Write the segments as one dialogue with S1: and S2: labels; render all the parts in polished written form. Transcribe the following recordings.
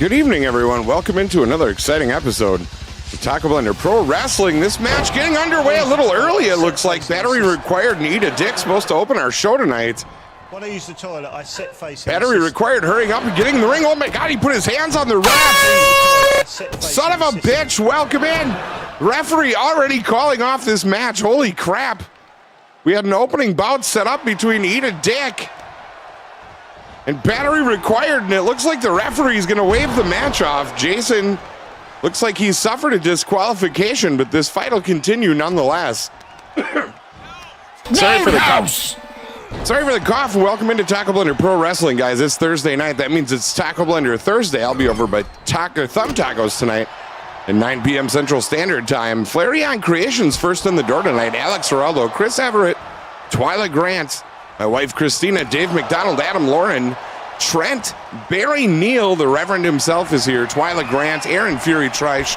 S1: Good evening, everyone. Welcome into another exciting episode of Tacoblender Pro Wrestling. This match getting underway a little early, it looks like. Battery required and Ida Dick supposed to open our show tonight.
S2: When I use the toilet, I sit facing.
S1: Battery required hurrying up and getting in the ring. Oh my God, he put his hands on the ref. Son of a bitch, welcome in. Referee already calling off this match. Holy crap. We had an opening bout set up between Ida Dick and Battery required, and it looks like the referee is going to wave the match off. Jason looks like he's suffered a disqualification, but this fight will continue nonetheless. Sorry for the cough. Sorry for the cough, and welcome into Tacoblender Pro Wrestling, guys. It's Thursday night. That means it's Tacoblender Thursday. I'll be over by Thumb Tacos tonight at 9 p.m. Central Standard Time. Flareon Creations first in the door tonight. Alex Geraldo, Chris Everett, Twyla Grant, my wife Christina, Dave McDonald, Adam Lauren, Trent, Barry Neal, the Reverend himself is here, Twyla Grant, Aaron Fury Trish,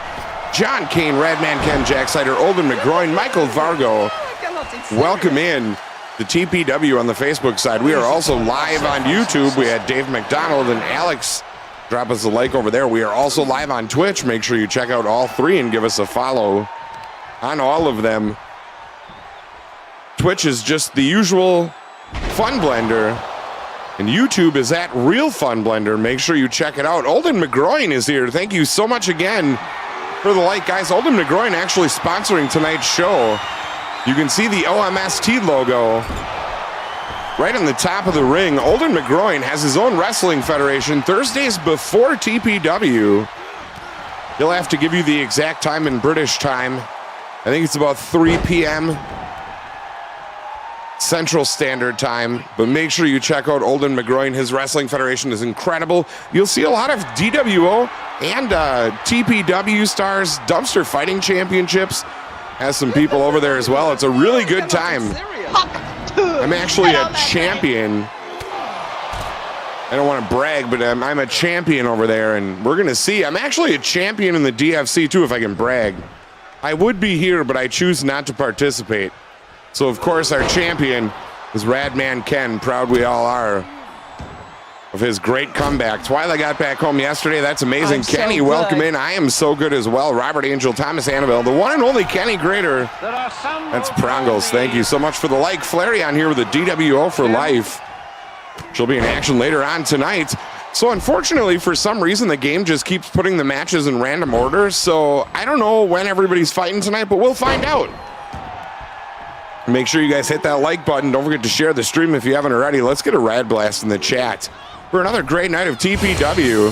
S1: John Kane, Radman Ken Jack Sider, Olden McGroin, Michael Vargo. Welcome in the TPW on the Facebook side. We are also live on YouTube. We had Dave McDonald and Alex drop us a like over there. We are also live on Twitch. Make sure you check out all three and give us a follow on all of them. Twitch is just the usual Fun Blender, and YouTube is at Real Fun Blender. Make sure you check it out. Olden McGroin is here. Thank you so much again for the like, guys. Olden McGroin actually sponsoring tonight's show. You can see the OMST logo right on the top of the ring. Olden McGroin has his own wrestling federation. Thursdays before TPW. He'll have to give you the exact time in British time. I think it's about 3 p.m. Central Standard Time, but make sure you check out Olden McGroin. His wrestling federation is incredible. You'll see a lot of DWO and TPW stars, Dumpster Fighting Championships. Has some people over there as well. It's a really good time. I'm actually a champion. I don't want to brag, but I'm a champion over there, and we're going to see. I'm actually a champion in the DFC too, if I can brag. I would be here, but I choose not to participate. So, of course, our champion is Radman Ken. Proud we all are of his great comeback. Twyla got back home yesterday. That's amazing. Kenny, welcome in. I am so good as well. Robert Angel, Thomas Annabelle, the one and only Kenny Grader. That's Prongles. Thank you so much for the like. Flareon here with the DWO for life. She'll be in action later on tonight. So, unfortunately, for some reason, the game just keeps putting the matches in random order. So, I don't know when everybody's fighting tonight, but we'll find out. Make sure you guys hit that like button. Don't forget to share the stream if you haven't already. Let's get a rad blast in the chat for another great night of TPW.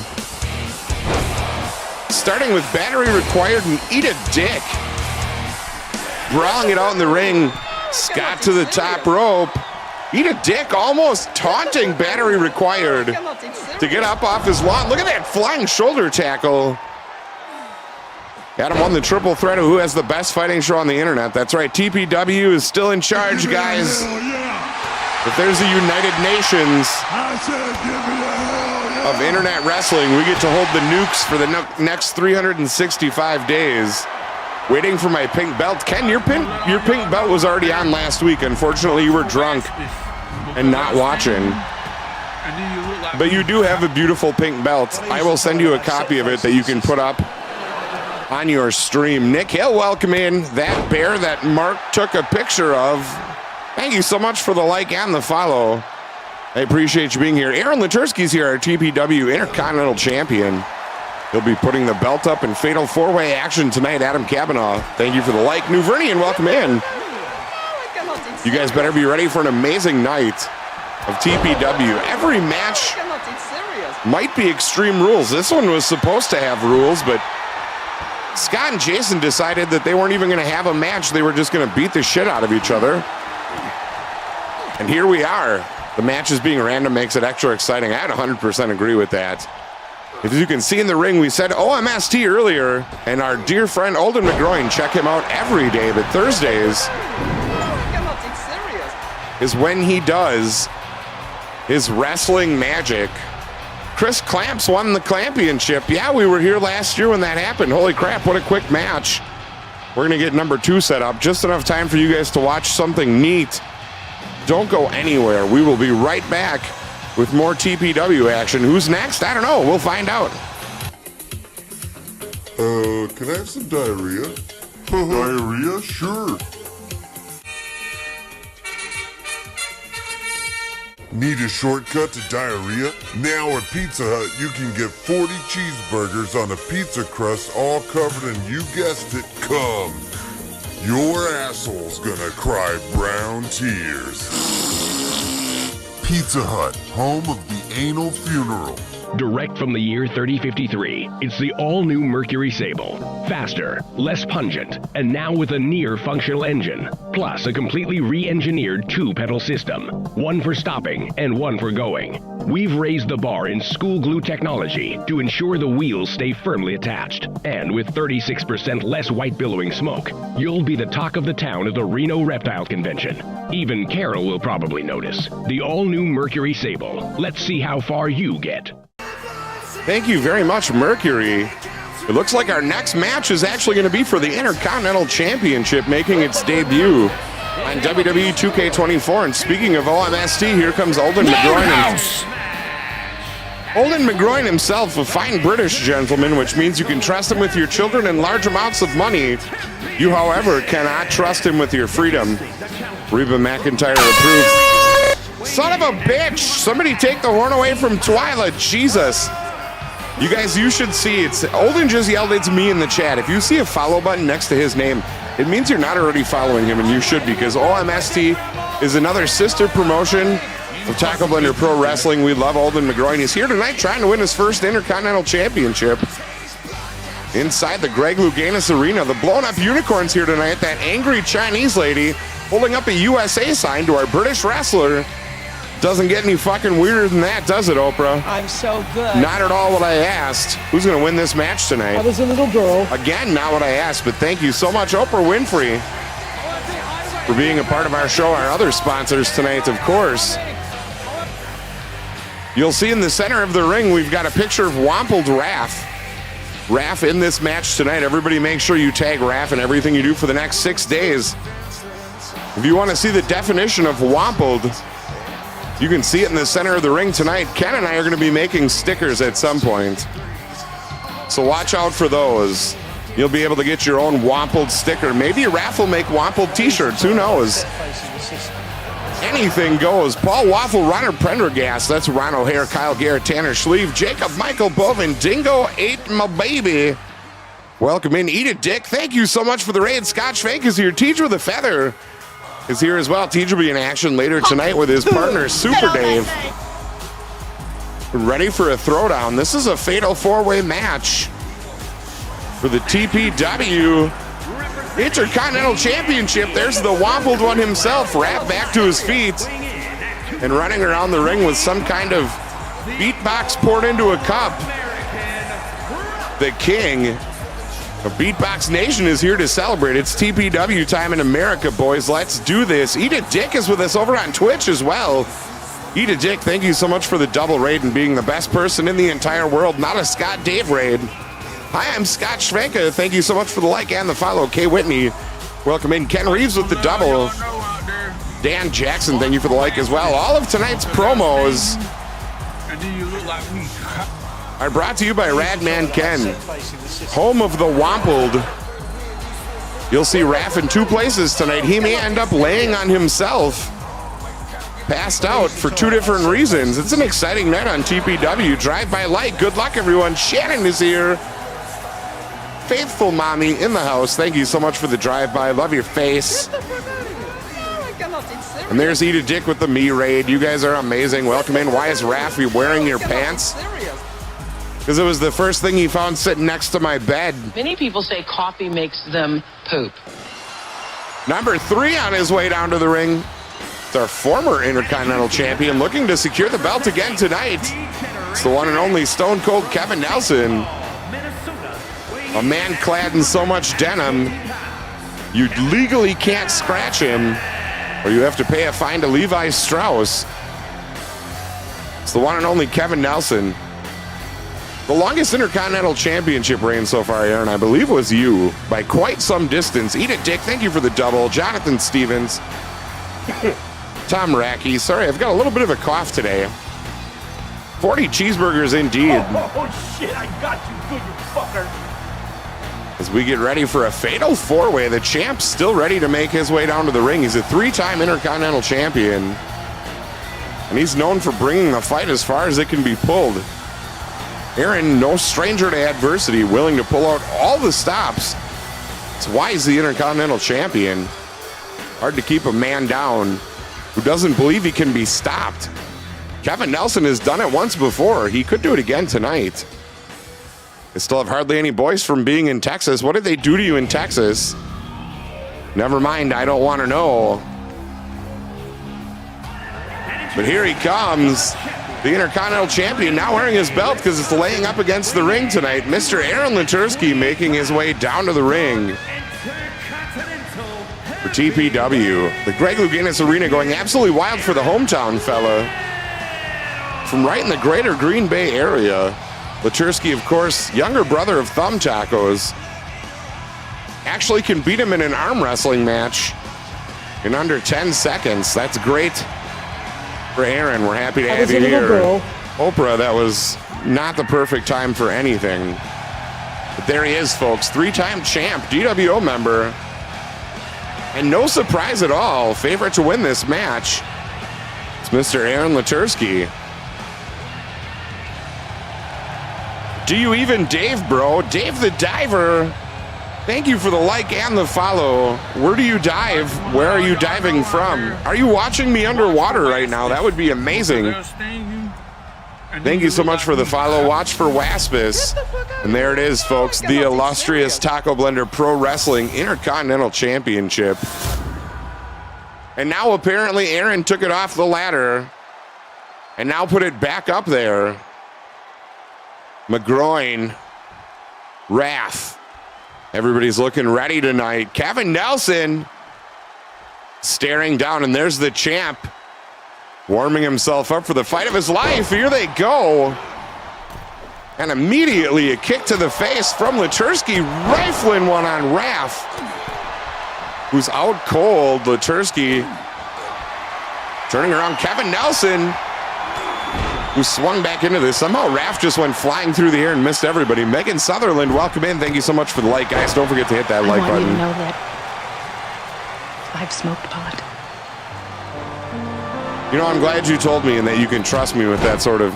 S1: Starting with Battery Required and Ida Dick. Brawling it out in the ring. Scott to the top rope. Ida Dick almost taunting Battery Required to get up off his lawn. Look at that flying shoulder tackle. Got him on the triple threat of who has the best fighting show on the internet. That's right, TPW is still in charge, guys. If there's a United Nations of internet wrestling, we get to hold the nukes for the next 365 days. Waiting for my pink belt. Ken, your pink belt was already on last week. Unfortunately, you were drunk and not watching. But you do have a beautiful pink belt. I will send you a copy of it that you can put up on your stream. Nick Hill, welcome in. That bear that Mark took a picture of. Thank you so much for the like and the follow. I appreciate you being here. Aaron Latursky's here, our TPW Intercontinental Champion. He'll be putting the belt up in fatal four-way action tonight. Adam Kavanaugh, thank you for the like. New Vernian, welcome in. You guys better be ready for an amazing night of TPW. Every match might be Extreme Rules. This one was supposed to have rules, but Scott and Jason decided that they weren't even going to have a match. They were just going to beat the shit out of each other. And here we are. The match is being random makes it extra exciting. I'd 100% agree with that. As you can see in the ring, we said OMST earlier, and our dear friend Olden McGroin, check him out every day, but Thursdays is when he does his wrestling magic. Chris Clamps won the championship. Yeah, we were here last year when that happened. Holy crap, what a quick match. We're going to get number 2 set up. Just enough time for you guys to watch something neat. Don't go anywhere. We will be right back with more TPW action. Who's next? I don't know. We'll find out.
S3: Can I have some diarrhea? Diarrhea? Sure. Need a shortcut to diarrhea? Now at Pizza Hut, you can get 40 cheeseburgers on a pizza crust all covered in, you guessed it, cum. Your asshole's gonna cry brown tears. Pizza Hut, home of the anal funeral.
S4: Direct from the year 3053, it's the all-new Mercury Sable. Faster, less pungent, and now with a near-functional engine. Plus a completely re-engineered two-pedal system. One for stopping and one for going. We've raised the bar in school glue technology to ensure the wheels stay firmly attached. And with 36% less white billowing smoke, you'll be the talk of the town at the Reno Reptile Convention. Even Carol will probably notice. The all-new Mercury Sable. Let's see how far you get.
S1: Thank you very much, Mercury. It looks like our next match is actually going to be for the Intercontinental Championship, making its debut on WWE 2K24. And speaking of OMST, here comes Olden McGroin. Olden McGroin himself, a fine British gentleman, which means you can trust him with your children and large amounts of money. You, however, cannot trust him with your freedom. Reba McIntyre approved. Son of a bitch! Somebody take the horn away from Twyla, Jesus. You guys, you should see it. Olden just yelled it's me in the chat. If you see a follow button next to his name, it means you're not already following him, and you should, because OMST is another sister promotion of Tacoblender Pro Wrestling. We love Olden McGroin. He's here tonight trying to win his first Intercontinental Championship. Inside the Greg Louganis Arena, the blown up unicorn's here tonight. That angry Chinese lady holding up a USA sign to our British wrestler. Doesn't get any fucking weirder than that, does it, Oprah?
S5: I'm so good.
S1: Not at all what I asked. Who's going to win this match tonight?
S5: I was a little girl.
S1: Again, not what I asked, but thank you so much, Oprah Winfrey, for being a part of our show. Our other sponsors tonight, of course. You'll see in the center of the ring, we've got a picture of Wampled Raph. Raph in this match tonight. Everybody make sure you tag Raph in everything you do for the next 6 days. If you want to see the definition of Wampled, you can see it in the center of the ring tonight. Ken and I are going to be making stickers at some point, so watch out for those. You'll be able to get your own Wampled sticker. Maybe Raph will make Wampled t-shirts. Who knows? Anything goes. Paul Waffle, Ronner Prendergast, that's Ron O'Hare, Kyle Garrett, Tanner Schlieve, Jacob Michael Bovin, Dingo ate my baby. Welcome in. Eat it, Dick. Thank you so much for the raid. Scotch Fake is here. Teacher with a Feather is here as well. Teacher will be in action later tonight with his partner, Super Dave. Ready for a throwdown. This is a fatal four-way match for the TPW Intercontinental Championship. There's the Wampled one himself, wrapped back to his feet and running around the ring with some kind of beatbox poured into a cup. The king of Beatbox Nation is here to celebrate. It's TPW time in America, boys. Let's do this. Eat a Dick is with us over on Twitch as well. Eat a Dick, thank you so much for the double raid and being the best person in the entire world. Not a Scott Dave raid. Hi, I'm Scott Schwenka. Thank you so much for the like and the follow. Kay Whitney, welcome in. Ken Reeves with the double. Dan Jackson, thank you for the like as well. All of tonight's promos are brought to you by Radman Ken, home of the Wampled. You'll see Raph in two places tonight. He may end up laying on himself, passed out for two different reasons. It's an exciting night on TPW. Drive by light. Good luck, everyone. Shannon is here. Faithful mommy in the house. Thank you so much for the drive-by. Love your face. And there's Eat a Dick with the me raid. You guys are amazing. Welcome in. Why is Raffy wearing your pants? Because it was the first thing he found sitting next to my bed.
S6: Many people say coffee makes them poop.
S1: Number 3 on his way down to the ring. It's our former Intercontinental Champion looking to secure the belt again tonight. It's the one and only Stone Cold Kevin Nelson. A man clad in so much denim, you legally can't scratch him, or you have to pay a fine to Levi Strauss. It's the one and only Kevin Nelson. The longest Intercontinental Championship reign so far, Aaron, I believe was you, by quite some distance. Eat it, Dick. Thank you for the double. Jonathan Stevens. Tom Racky. Sorry, I've got a little bit of a cough today. 40 cheeseburgers indeed.
S7: Oh shit, I got you, good, you fucker.
S1: As we get ready for a fatal four-way, the champ's still ready to make his way down to the ring. He's a three-time Intercontinental Champion. And he's known for bringing the fight as far as it can be pulled. Aaron, no stranger to adversity, willing to pull out all the stops. That's why he's the Intercontinental Champion. Hard to keep a man down who doesn't believe he can be stopped. Kevin Nelson has done it once before. He could do it again tonight. They still have hardly any boys from being in Texas. What did they do to you in Texas? Never mind, I don't want to know. But here he comes, the Intercontinental Champion, now wearing his belt because it's laying up against the ring tonight. Mr. Aaron Latursky making his way down to the ring for TPW. The Greg Louganis Arena going absolutely wild for the hometown fella from right in the greater Green Bay area. Latursky, of course, younger brother of Thumb Tacos, actually can beat him in an arm wrestling match in under 10 seconds. That's great for Aaron. We're happy to have you here. Oprah, that was not the perfect time for anything. But there he is, folks. Three-time champ, DWO member. And no surprise at all, favorite to win this match. It's Mr. Aaron Latursky. Do you even Dave, bro? Dave the Diver. Thank you for the like and the follow. Where do you dive? Where are you diving from? Are you watching me underwater right now? That would be amazing. Thank you so much for the follow. Watch for Waspis. And there it is, folks. The illustrious Tacoblender Pro Wrestling Intercontinental Championship. And now apparently Aaron took it off the ladder and now put it back up there. McGroin, Wrath. Everybody's looking ready tonight. Kevin Nelson staring down, and there's the champ warming himself up for the fight of his life. Here they go. And immediately a kick to the face from Latursky, rifling one on Wrath, who's out cold. Latursky turning around Kevin Nelson, who swung back into this. Somehow Raph just went flying through the air and missed everybody. Megan Sutherland, welcome in. Thank you so much for the like, guys. Don't forget to hit that like button.
S5: I want you to know that I've smoked pot.
S1: You know, I'm glad you told me and that you can trust me with that sort of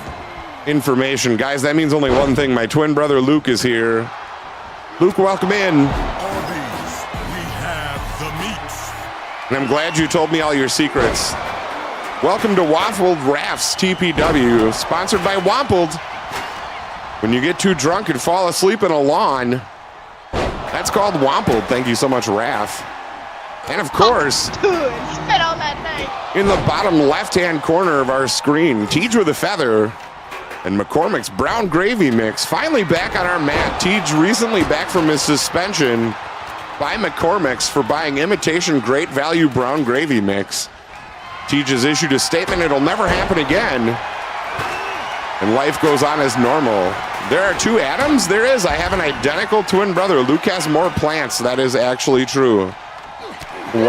S1: information. Guys, that means only one thing. My twin brother Luke is here. Luke, welcome in.
S3: Arby's, we have the meats.
S1: And I'm glad you told me all your secrets. Welcome to Waffled Rafts TPW, sponsored by Wampled. When you get too drunk and fall asleep in a lawn, that's called Wampled. Thank you so much, Raph. And of course,
S5: Spit on that thing.
S1: in the bottom left-hand corner of our screen, Tej with a feather and McCormick's brown gravy mix. Finally back on our mat. Tej recently back from his suspension by McCormick's for buying imitation great value brown gravy mix. Tej has issued a statement it'll never happen again, and life goes on as normal. There are two Adams? There is. I have an identical twin brother. Luke has more plants. That is actually true. 100%.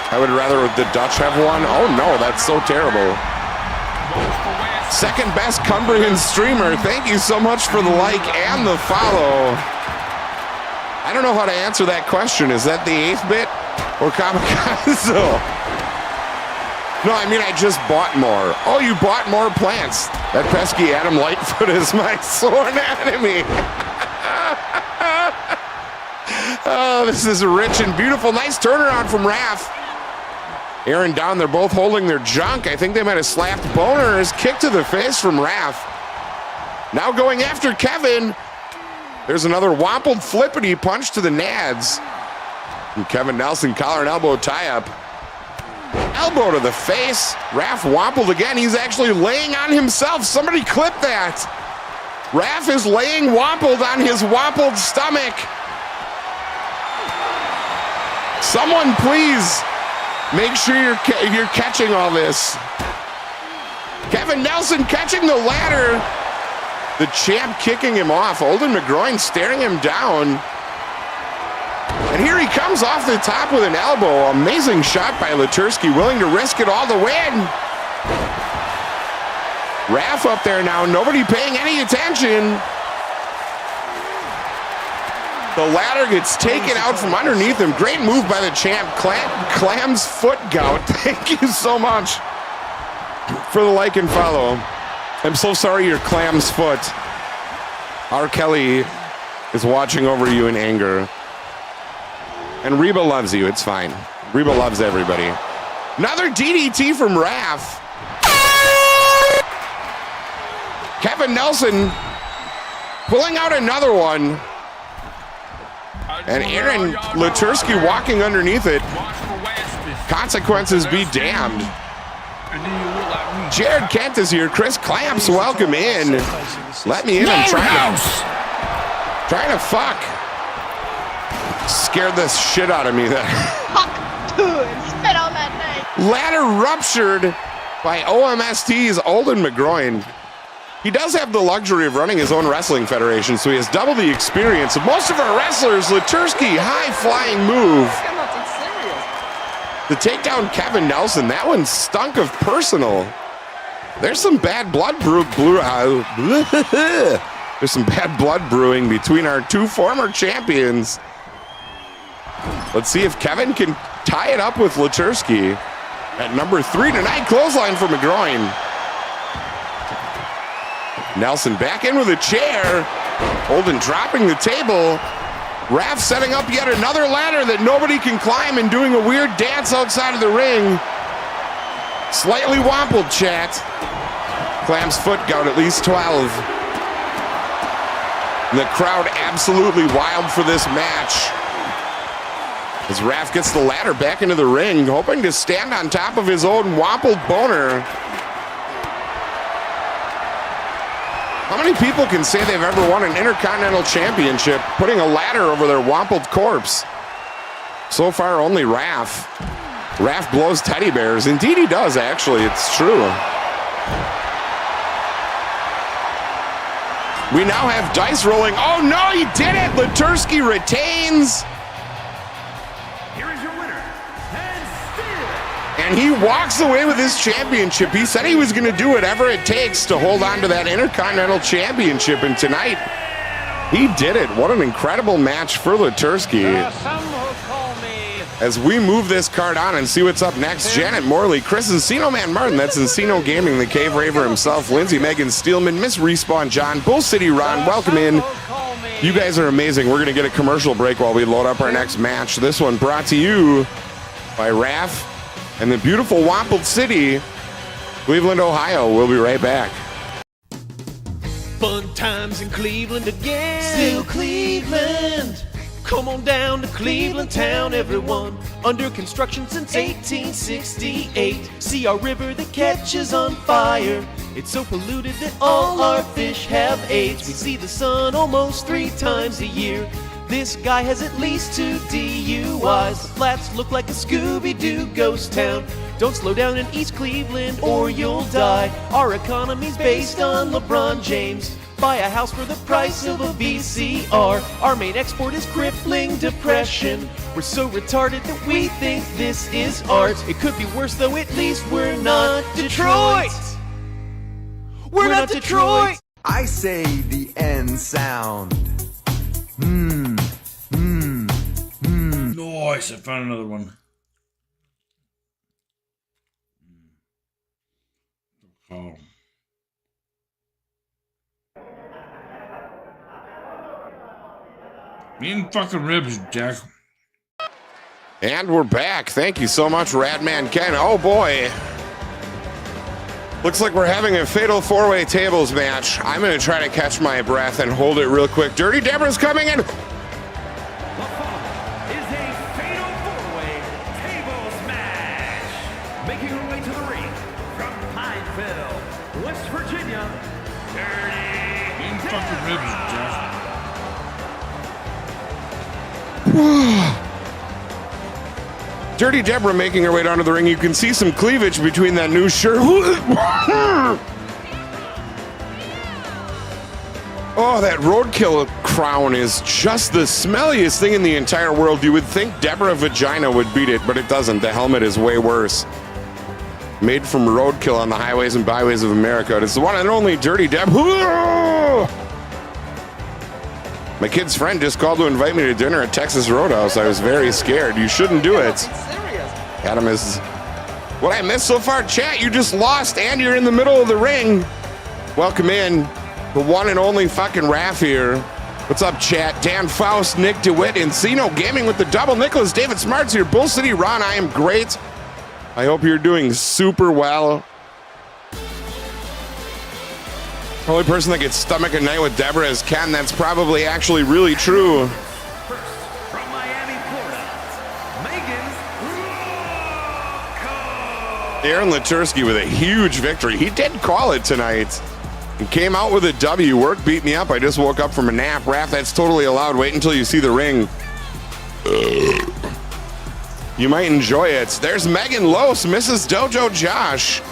S1: I would rather the Dutch have one. Oh no, that's so terrible. Second best Cumbrian streamer. Thank you so much for the like and the follow. I don't know how to answer that question. Is that the 8th bit or Kamikaze? No, I mean, I just bought more. Oh, you bought more plants. That pesky Adam Lightfoot is my sworn enemy. Oh, this is rich and beautiful. Nice turnaround from Raph. Aaron down, they're both holding their junk. I think they might have slapped Boner's kick to the face from Raph. Now going after Kevin. There's another wampled flippity punch to the nads. And Kevin Nelson, collar and elbow tie-up. Elbow to the face. Raph wampled again. He's actually laying on himself. Somebody clip that. Raph is laying wampled on his wampled stomach. Someone please make sure you're catching all this. Kevin Nelson catching the ladder. The champ kicking him off. Olden McGroin staring him down. And here he comes off the top with an elbow. Amazing shot by Latursky, willing to risk it all to win. Raph up there now, nobody paying any attention. The ladder gets taken out from underneath him. Great move by the champ. Clam's foot gout. Thank you so much for the like and follow. I'm so sorry you're Clam's foot. R. Kelly is watching over you in anger. And Reba loves you. It's fine. Reba loves everybody. Another DDT from Raph. Kevin Nelson pulling out another one. And Aaron Latursky walking underneath it. Consequences be damned. Jared Kent is here. Chris Clamps, welcome in. Let me in. I'm trying to fuck. Scared the shit out of me there.
S7: Fuck, dude, spit on that thing.
S1: Ladder ruptured by OMST's Olden McGroin. He does have the luxury of running his own wrestling federation, so he has double the experience of most of our wrestlers. Latursky, high-flying move. The takedown Kevin Nelson, that one stunk of personal. There's some bad blood There's some bad blood brewing between our two former champions. Let's see if Kevin can tie it up with Latursky at number 3 tonight. Clothesline for McGroin. Nelson back in with a chair. Holden dropping the table. Raph setting up yet another ladder that nobody can climb and doing a weird dance outside of the ring. Slightly wampled, chat. Clam's foot gout, at least 12. And the crowd absolutely wild for this match. As Raph gets the ladder back into the ring, hoping to stand on top of his own wampled boner. How many people can say they've ever won an Intercontinental Championship putting a ladder over their wampled corpse? So far, only Raph. Raph blows teddy bears. Indeed he does, actually. It's true. We now have dice rolling. Oh, no, he did it! Latursky retains. And he walks away with his championship. He said he was going to do whatever it takes to hold on to that Intercontinental Championship. And tonight, he did it. What an incredible match for Latursky. As we move this card on and see what's up next, Janet Morley, Chris Encino Man Martin, that's Encino Gaming, the Cave Raver himself, Lindsay Megan Steelman, Miss Respawn John, Bull City Ron, welcome in. You guys are amazing. We're going to get a commercial break while we load up our next match. This one brought to you by Raph and the beautiful Wampled City, Cleveland, Ohio. We'll be right back.
S8: Fun times in Cleveland again. Still Cleveland. Come on down to Cleveland town, everyone. Under construction since 1868. See our river that catches on fire. It's so polluted that all our fish have AIDS. We see the sun almost 3 times a year. This guy has at least 2 DUIs. The flats look like a Scooby-Doo ghost town. Don't slow down in East Cleveland or you'll die. Our economy's based on LeBron James. Buy a house for the price of a VCR. Our main export is crippling depression. We're so retarded that we think this is art. It could be worse though, at least we're not Detroit. We're not Detroit.
S9: I say the N sound.
S10: Nice, I found another one. Oh. Mean fucking ribs, Jack.
S1: And we're back. Thank you so much, Radman Ken. Oh boy. Looks like we're having a fatal 4-way tables match. I'm going to try to catch my breath and hold it real quick. Dirty Deborah's coming in. Dirty Deborah making her way down to the ring. You can see some cleavage between that new shirt. Oh, that roadkill crown is just the smelliest thing in the entire world. You would think Deborah Vagina would beat it, but it doesn't. The helmet is way worse. Made from roadkill on the highways and byways of America. It's the one and only Dirty Deborah. My kid's friend just called to invite me to dinner at Texas Roadhouse. I was very scared. You shouldn't do it. Adam is... What I missed so far, chat, you just lost and you're in the middle of the ring. Welcome in, the one and only fucking Raph here. What's up, chat? Dan Faust, Nick DeWitt, Encino Gaming with the double. Nicholas David Smarts here. Bull City Ron, I am great. I hope you're doing super well. Only person that gets stomach a night with Deborah is Ken. That's probably actually really true.
S8: From Miami, Florida,
S1: Aaron Latursky with a huge victory. He did call it tonight. He came out with a W. Work beat me up. I just woke up from a nap. Raph, that's totally allowed. Wait until you see the ring. You might enjoy it. There's Megan Lose, Mrs. Dojo Josh.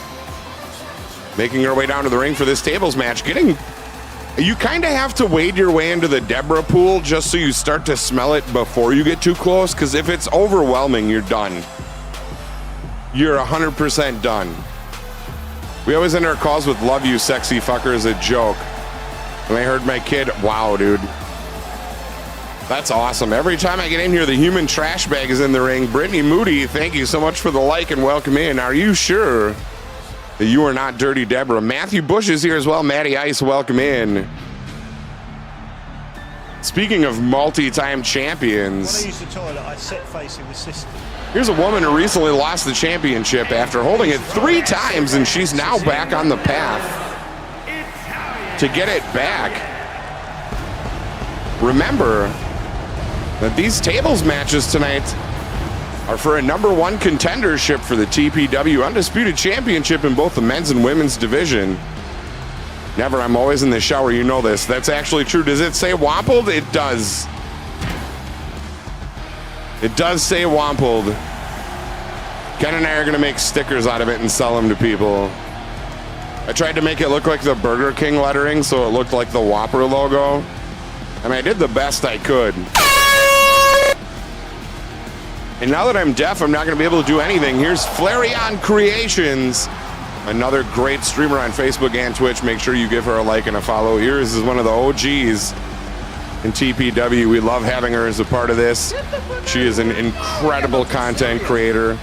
S1: Making her way down to the ring for this tables match. You kind of have to wade your way into the Deborah pool just so you start to smell it before you get too close, because if it's overwhelming, you're done. You're 100% done. We always end our calls with "love you, sexy fucker" as a joke. And I heard my kid, wow, dude. That's awesome. Every time I get in here, the human trash bag is in the ring. Brittany Moody, thank you so much for the like and welcome in. Are you sure that you are not Dirty Deborah? Matthew Bush is here as well. Matty Ice, welcome in. Speaking of multi-time champions,
S2: when I use the toilet, I sit facing the system.
S1: Here's a woman who recently lost the championship after holding it 3 times, and she's now back on the path to get it back. Remember that these tables matches tonight are for a #1 contendership for the TPW Undisputed Championship in both the men's and women's division. Never, I'm always in the shower, you know this. That's actually true. Does it say Wampled? It does. It does say Wampled. Ken and I are going to make stickers out of it and sell them to people. I tried to make it look like the Burger King lettering so it looked like the Whopper logo. And I did the best I could. And now that I'm deaf, I'm not going to be able to do anything. Here's Flareon Creations, another great streamer on Facebook and Twitch. Make sure you give her a like and a follow. Iris is one of the OGs in TPW. We love having her as a part of this. She is an incredible content creator.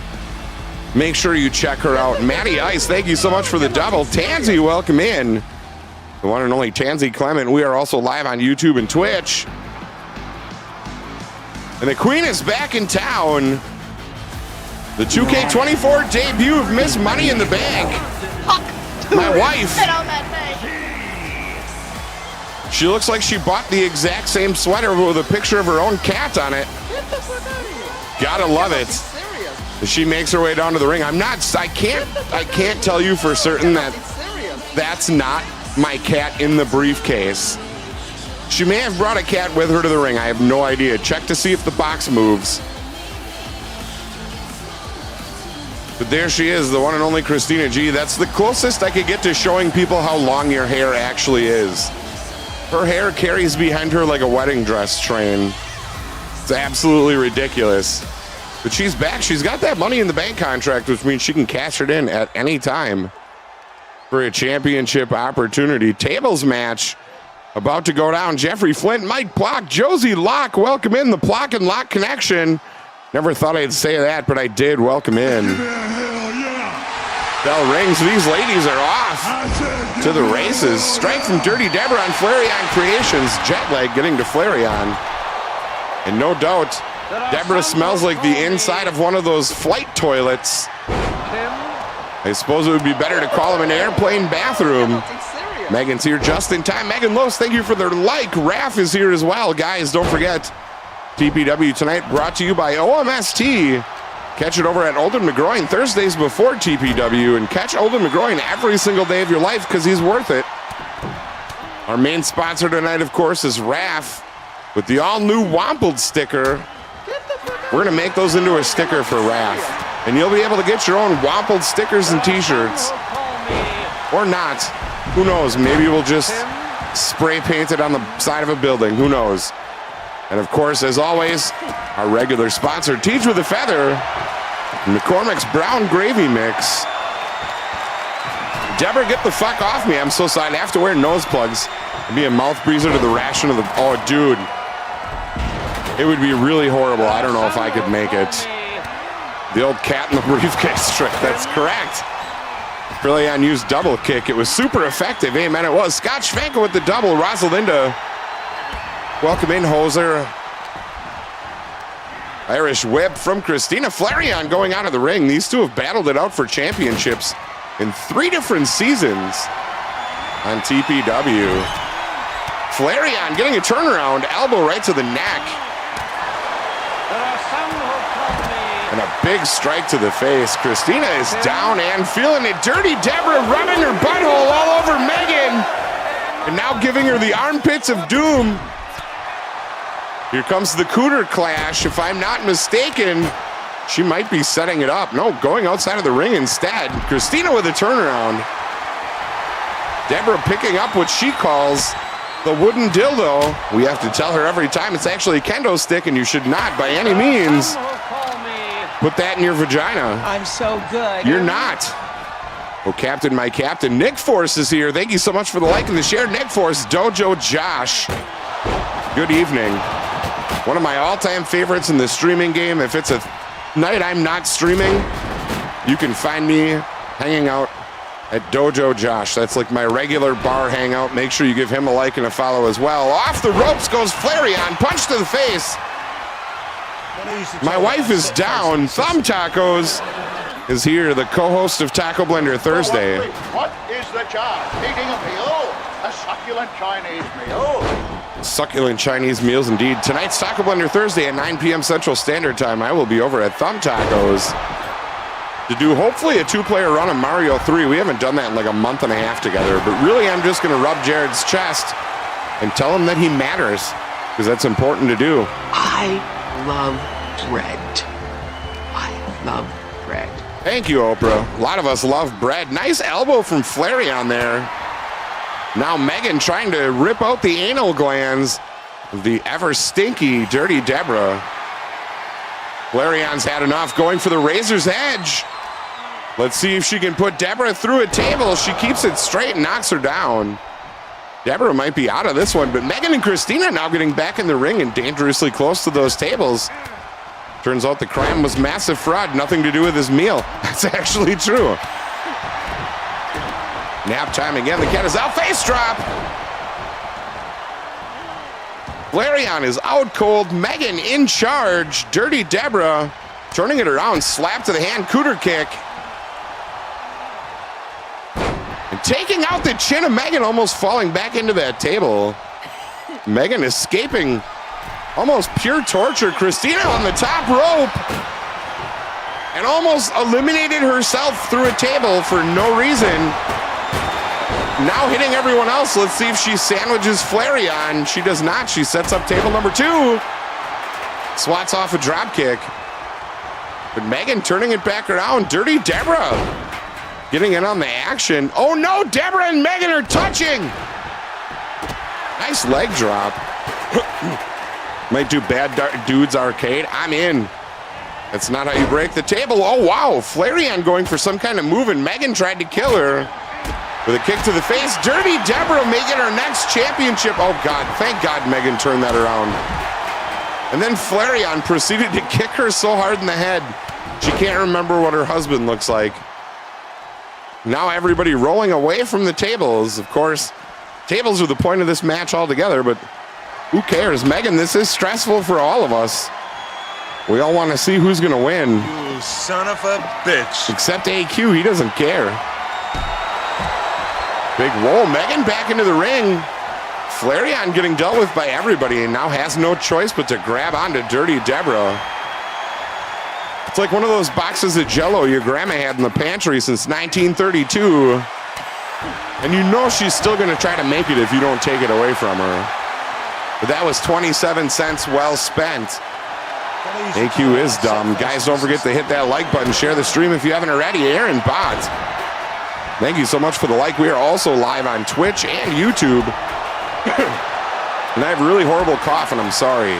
S1: Make sure you check her out. Matty Ice, thank you so much for the double. Tansy, welcome in. The one and only Tansy Clement. We are also live on YouTube and Twitch. And the Queen is back in town. The 2K24 debut of Miss Money in the Bank. My wife. She looks like she bought the exact same sweater with a picture of her own cat on it. Gotta love it. She makes her way down to the ring. I can't tell you for certain that that's not my cat in the briefcase. She may have brought a cat with her to the ring. I have no idea. Check to see if the box moves. But there she is, the one and only Christina G. That's the closest I could get to showing people how long your hair actually is. Her hair carries behind her like a wedding dress train. It's absolutely ridiculous. But she's back. She's got that Money in the Bank contract, which means she can cash it in at any time for a championship opportunity. Tables match about to go down. Jeffrey Flint, Mike Plock, Josie Locke. Welcome in the Plock and Lock connection. Never thought I'd say that, but I did. Welcome in. Bell rings. These ladies are off to the races. Strike from Dirty Deborah on Flareon Creations. Jet lag getting to Flareon. And no doubt, Deborah smells like the inside of one of those flight toilets. I suppose it would be better to call him an airplane bathroom. Megan's here just in time. Megan Lose, thank you for their like. Raph is here as well. Guys, don't forget, TPW tonight brought to you by OMST. Catch it over at Olden McGroin Thursdays before TPW, and catch Olden McGroin every single day of your life because he's worth it. Our main sponsor tonight, of course, is Raph with the all-new Wampled sticker. We're going to make those into a sticker for Raph, and you'll be able to get your own Wampled stickers and t-shirts. Or not. Who knows? Maybe we'll just spray paint it on the side of a building. Who knows? And of course, as always, our regular sponsor, Teach with a Feather, McCormick's Brown Gravy Mix. Deborah, get the fuck off me. I'm so sorry. I have to wear nose plugs and be a mouth breather to the ration of the... Oh, dude. It would be really horrible. I don't know if I could make it. The old cat in the briefcase trick. That's correct. Brilliant used double kick. It was super effective. Amen, it was. Scott Schwankel with the double. Rosalinda. Welcome in, Hoser. Irish whip from Christina Flareon going out of the ring. These two have battled it out for championships in 3 different seasons on TPW. Flareon getting a turnaround, elbow right to the neck. And a big strike to the face. Christina is down and feeling it. Dirty Deborah rubbing her butthole all over Megan. And now giving her the armpits of doom. Here comes the Cooter Clash. If I'm not mistaken, she might be setting it up. No, going outside of the ring instead. Christina with a turnaround. Deborah picking up what she calls the wooden dildo. We have to tell her every time it's actually a kendo stick, and you should not by any means put that in your vagina.
S7: I'm so good.
S1: You're not. Oh, Captain, my Captain. Nick Force is here. Thank you so much for the like and the share. Nick Force, Dojo Josh. Good evening. One of my all-time favorites in the streaming game. If it's a night I'm not streaming, you can find me hanging out at Dojo Josh. That's like my regular bar hangout. Make sure you give him a like and a follow as well. Off the ropes goes Flareon. Punch to the face. My wife is down. Thumb Tacos is here, the co-host of Tacoblender Thursday.
S11: What is the charge? Eating a meal? A succulent Chinese meal?
S1: Succulent Chinese meals indeed. Tonight's Tacoblender Thursday at 9 p.m. Central Standard Time. I will be over at Thumb Tacos to do hopefully a 2-player run of Mario 3. We haven't done that in like a month and a half together, but really I'm just going to rub Jared's chest and tell him that he matters, because that's important to do.
S6: I love bread. I love bread.
S1: Thank you, Oprah. A lot of us love bread. Nice elbow from Flareon there. Now Megan trying to rip out the anal glands of the ever stinky Dirty Deborah. Flareon's had enough, going for the razor's edge. Let's see if she can put Deborah through a table. She keeps it straight and knocks her down. Deborah might be out of this one, but Megan and Christina now getting back in the ring and dangerously close to those tables. Turns out the crime was massive fraud, nothing to do with his meal. That's actually true. Nap time again. The cat is out. Face drop. Flareon is out cold. Megan in charge. Dirty Deborah turning it around. Slap to the hand. Cooter kick. And taking out the chin of Megan, almost falling back into that table. Megan escaping almost pure torture. Christina on the top rope. And almost eliminated herself through a table for no reason. Now hitting everyone else. Let's see if she sandwiches Flareon. She does not. She sets up table number 2. Swats off a drop kick. But Megan turning it back around. Dirty Deborah getting in on the action. Oh no, Deborah and Megan are touching. Nice leg drop. Might do Bad Dudes Arcade. I'm in. That's not how you break the table. Oh wow, Flareon going for some kind of move, and Megan tried to kill her. With a kick to the face, Dirty Deborah making her next championship. Oh God, thank God Megan turned that around. And then Flareon proceeded to kick her so hard in the head, she can't remember what her husband looks like. Now everybody rolling away from the tables. Of course, tables are the point of this match altogether, but who cares? Megan, this is stressful for all of us. We all want to see who's going to win.
S11: You son of a bitch.
S1: Except AQ, he doesn't care. Big whoa, Megan back into the ring. Flareon getting dealt with by everybody and now has no choice but to grab onto Dirty Deborah. It's like one of those boxes of Jell-O your grandma had in the pantry since 1932. And you know she's still going to try to make it if you don't take it away from her. But that was 27 cents well spent. AQ is dumb. Guys, don't forget to hit that like button. Share the stream if you haven't already. Aaron Bott, thank you so much for the like. We are also live on Twitch and YouTube. And I have a really horrible cough, and I'm sorry.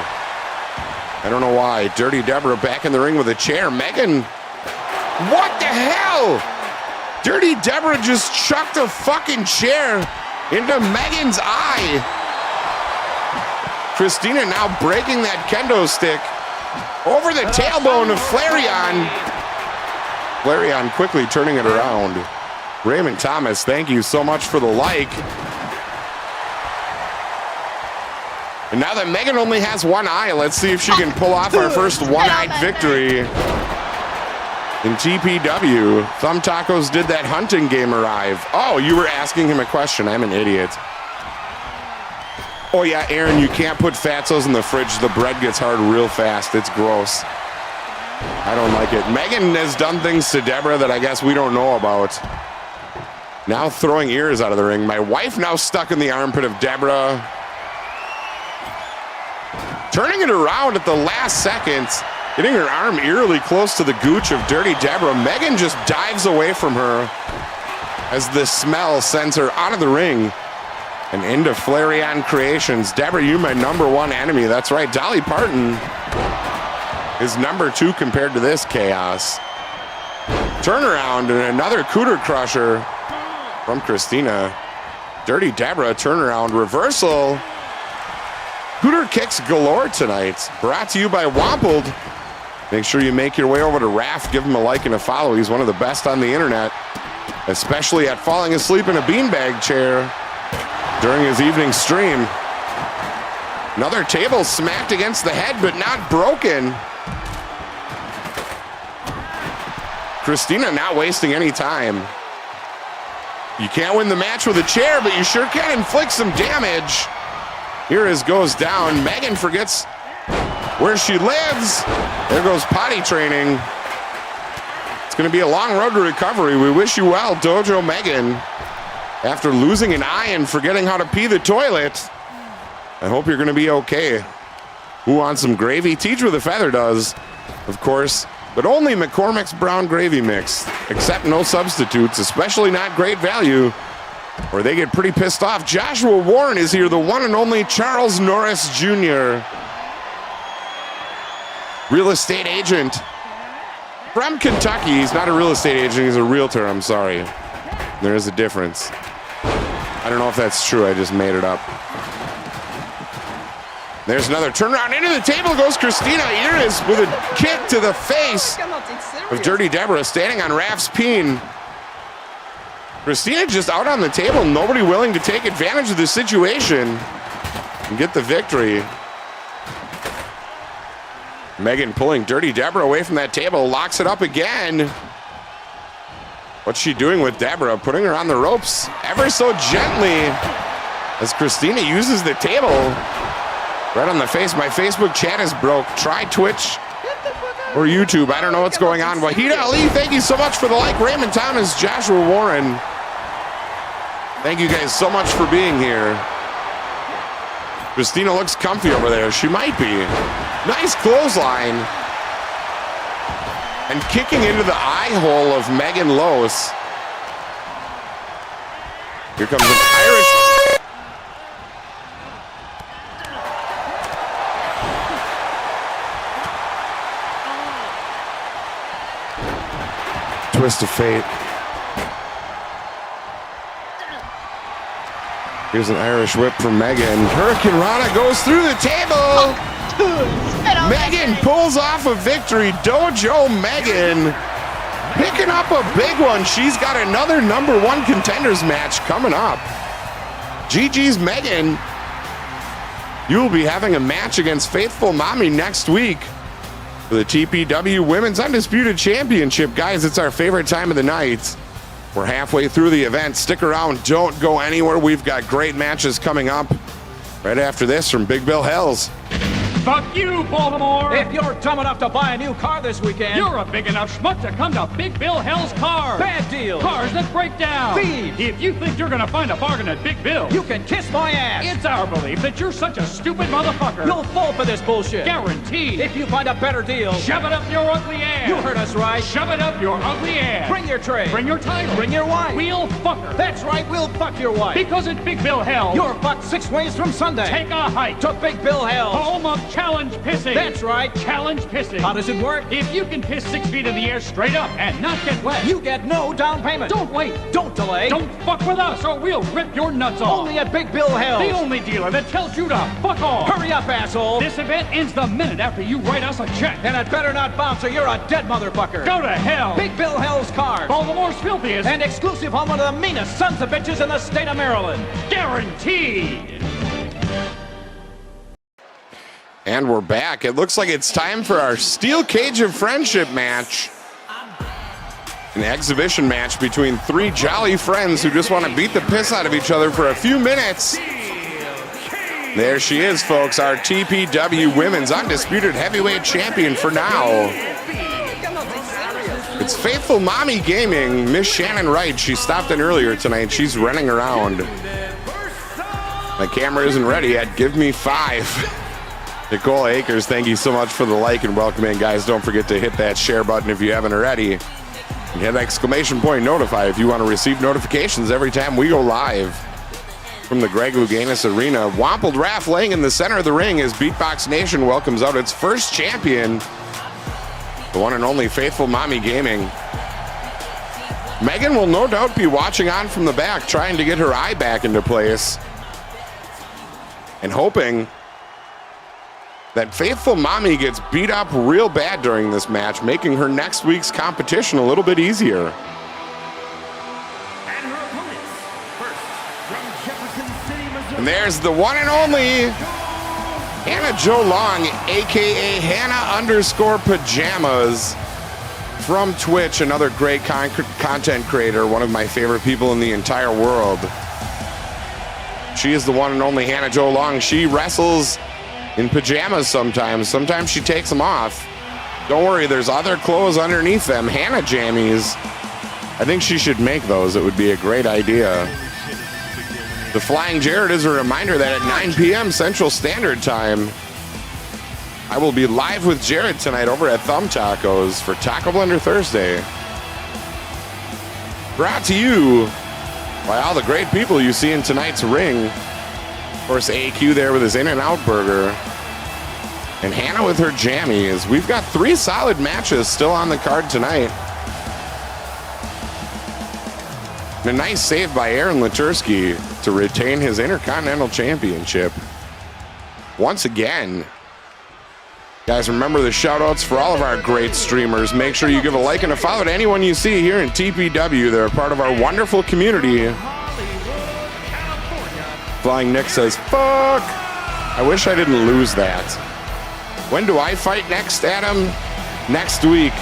S1: I don't know why. Dirty Deborah back in the ring with a chair. Megan, what the hell? Dirty Deborah just chucked a fucking chair into Megan's eye. Christina now breaking that kendo stick over the tailbone of Flareon. Flareon quickly turning it around. Raymond Thomas, thank you so much for the like. And now that Megan only has one eye, let's see if she can pull off our first one-eyed victory in TPW. Thumb Tacos did that hunting game arrive. Oh, you were asking him a question. I'm an idiot. Oh yeah, Aaron, you can't put Fatsos in the fridge. The bread gets hard real fast. It's gross. I don't like it. Megan has done things to Deborah that I guess we don't know about. Now throwing ears out of the ring. My wife now stuck in the armpit of Deborah. Turning it around at the last second. Getting her arm eerily close to the gooch of Dirty Deborah. Megan just dives away from her as the smell sends her out of the ring and into Flareon Creations. Deborah, you're my #1 enemy. That's right. Dolly Parton is #2 compared to this chaos. Turnaround and another cooter crusher from Christina. Dirty Deborah, turnaround, reversal. Cooter kicks galore tonight. Brought to you by Wampled. Make sure you make your way over to Raph. Give him a like and a follow. He's one of the best on the internet, especially at falling asleep in a beanbag chair during his evening stream. Another table smacked against the head, but not broken. Christina not wasting any time. You can't win the match with a chair, but you sure can inflict some damage. Here as goes down. Megan forgets where she lives. There goes potty training. It's going to be a long road to recovery. We wish you well, Dojo Megan. After losing an eye and forgetting how to pee the toilet, I hope you're going to be okay. Who wants some gravy? Teach with a Feather does, of course, but only McCormick's Brown Gravy Mix. Except no substitutes, especially not great value, or they get pretty pissed off. Joshua Warren is here, the one and only Charles Norris Jr., real estate agent from Kentucky. He's not a real estate agent, he's a realtor, I'm sorry. There is a difference. I don't know if that's true, I just made it up. There's another turnaround. Into the table goes Christina Iris with a kick to the face of Dirty Deborah, standing on Raph's peen. Christina just out on the table, nobody willing to take advantage of the situation and get the victory. Megan pulling Dirty Deborah away from that table, locks it up again. What's she doing with Deborah? Putting her on the ropes ever so gently as Christina uses the table right on the face. My Facebook chat is broke. Try Twitch or YouTube. I don't know what's going on. Wahida Ali, thank you so much for the like. Raymond Thomas, Joshua Warren. Thank you guys so much for being here. Christina looks comfy over there. She might be. Nice clothesline. And kicking into the eye hole of Megan Lose. Here comes an Irish. Twist of fate. Here's an Irish whip from Megan. Hurricane Rana goes through the table. Megan pulls off a victory. Dojo Megan picking up a big one. She's got another #1 contenders match coming up. GG's Megan. You will be having a match against Faithful Mommy next week for the TPW Women's Undisputed Championship. Guys, it's our favorite time of the night. We're halfway through the event. Stick around. Don't go anywhere. We've got great matches coming up right after this from Big Bill Hells.
S12: Fuck you, Baltimore!
S13: If you're dumb enough to buy a new car this weekend,
S12: you're a big enough schmuck to come to Big Bill Hell's Cars.
S13: Bad deals.
S12: Cars that break down.
S13: Thieves.
S12: If you think you're gonna find a bargain at Big Bill,
S13: you can kiss my ass.
S12: It's our belief that you're such a stupid motherfucker.
S13: You'll fall for this bullshit.
S12: Guaranteed.
S13: If you find a better deal,
S12: shove it up your ugly ass.
S13: You heard us right.
S12: Shove it up your ugly ass.
S13: Bring your tray.
S12: Bring your title.
S13: Bring your wife.
S12: We'll fuck her.
S13: That's right, we'll fuck your wife.
S12: Because at Big Bill Hell,
S13: you're fucked 6 ways from Sunday.
S12: Take a hike
S13: to Big Bill Hell,
S12: home of challenge pissing.
S13: That's right.
S12: Challenge pissing.
S13: How does it work?
S12: If you can piss 6 feet in the air straight up and not get wet,
S13: You get no down payment.
S12: don't wait.
S13: Don't delay.
S12: Don't fuck with us or we'll rip your nuts off.
S13: Only at Big Bill Hell's.
S12: The only dealer that tells you to fuck off.
S13: Hurry up, asshole.
S12: This event ends the minute after you write us a check.
S13: And it better not bounce or you're a dead motherfucker.
S12: Go to hell.
S13: Big Bill Hell's Cars.
S12: Baltimore's filthiest.
S13: And exclusive home of the meanest sons of bitches in the state of Maryland.
S12: Guaranteed.
S1: And we're back. It looks like it's time for our Steel Cage of Friendship match. An exhibition match between 3 jolly friends who just want to beat the piss out of each other for a few minutes. There she is, folks, our TPW Women's Undisputed Heavyweight Champion for now. It's Faithful Mommy Gaming, Miss Shannon Wright. She stopped in earlier tonight. She's running around. My camera isn't ready yet. Give me 5. Nicole Akers, thank you so much for the like and welcome in, guys. Don't forget to hit that share button if you haven't already. And hit exclamation point notify if you want to receive notifications every time we go live. From the Greg Louganis Arena, Wampled Raff laying in the center of the ring as Beatbox Nation welcomes out its first champion, the one and only Faithful Mommy Gaming. Megan will no doubt be watching on from the back, trying to get her eye back into place. And hoping that Faithful Mommy gets beat up real bad during this match, making her next week's competition a little bit easier. And there's the one and only Hannah Jo Long, aka Hannah_Pajamas from Twitch, another great content creator, one of my favorite people in the entire world. She is the one and only Hannah Jo Long. She wrestles in pajamas sometimes. Sometimes she takes them off. Don't worry, there's other clothes underneath them. Hannah jammies. I think she should make those. It would be a great idea. The Flying Jared is a reminder that at 9 p.m. Central Standard Time, I will be live with Jared tonight over at Thumb Tacos for Tacoblender Thursday. Brought to you by all the great people you see in tonight's ring. Of course, AQ there with his In-N-Out burger. And Hannah with her jammies. We've got 3 solid matches still on the card tonight. And a nice save by Aaron Latursky to retain his Intercontinental Championship. Once again. Guys, remember the shout-outs for all of our great streamers. Make sure you give a like and a follow to anyone you see here in TPW. They're a part of our wonderful community. Flying Nick says, fuck! I wish I didn't lose that. When do I fight next, Adam? Next week.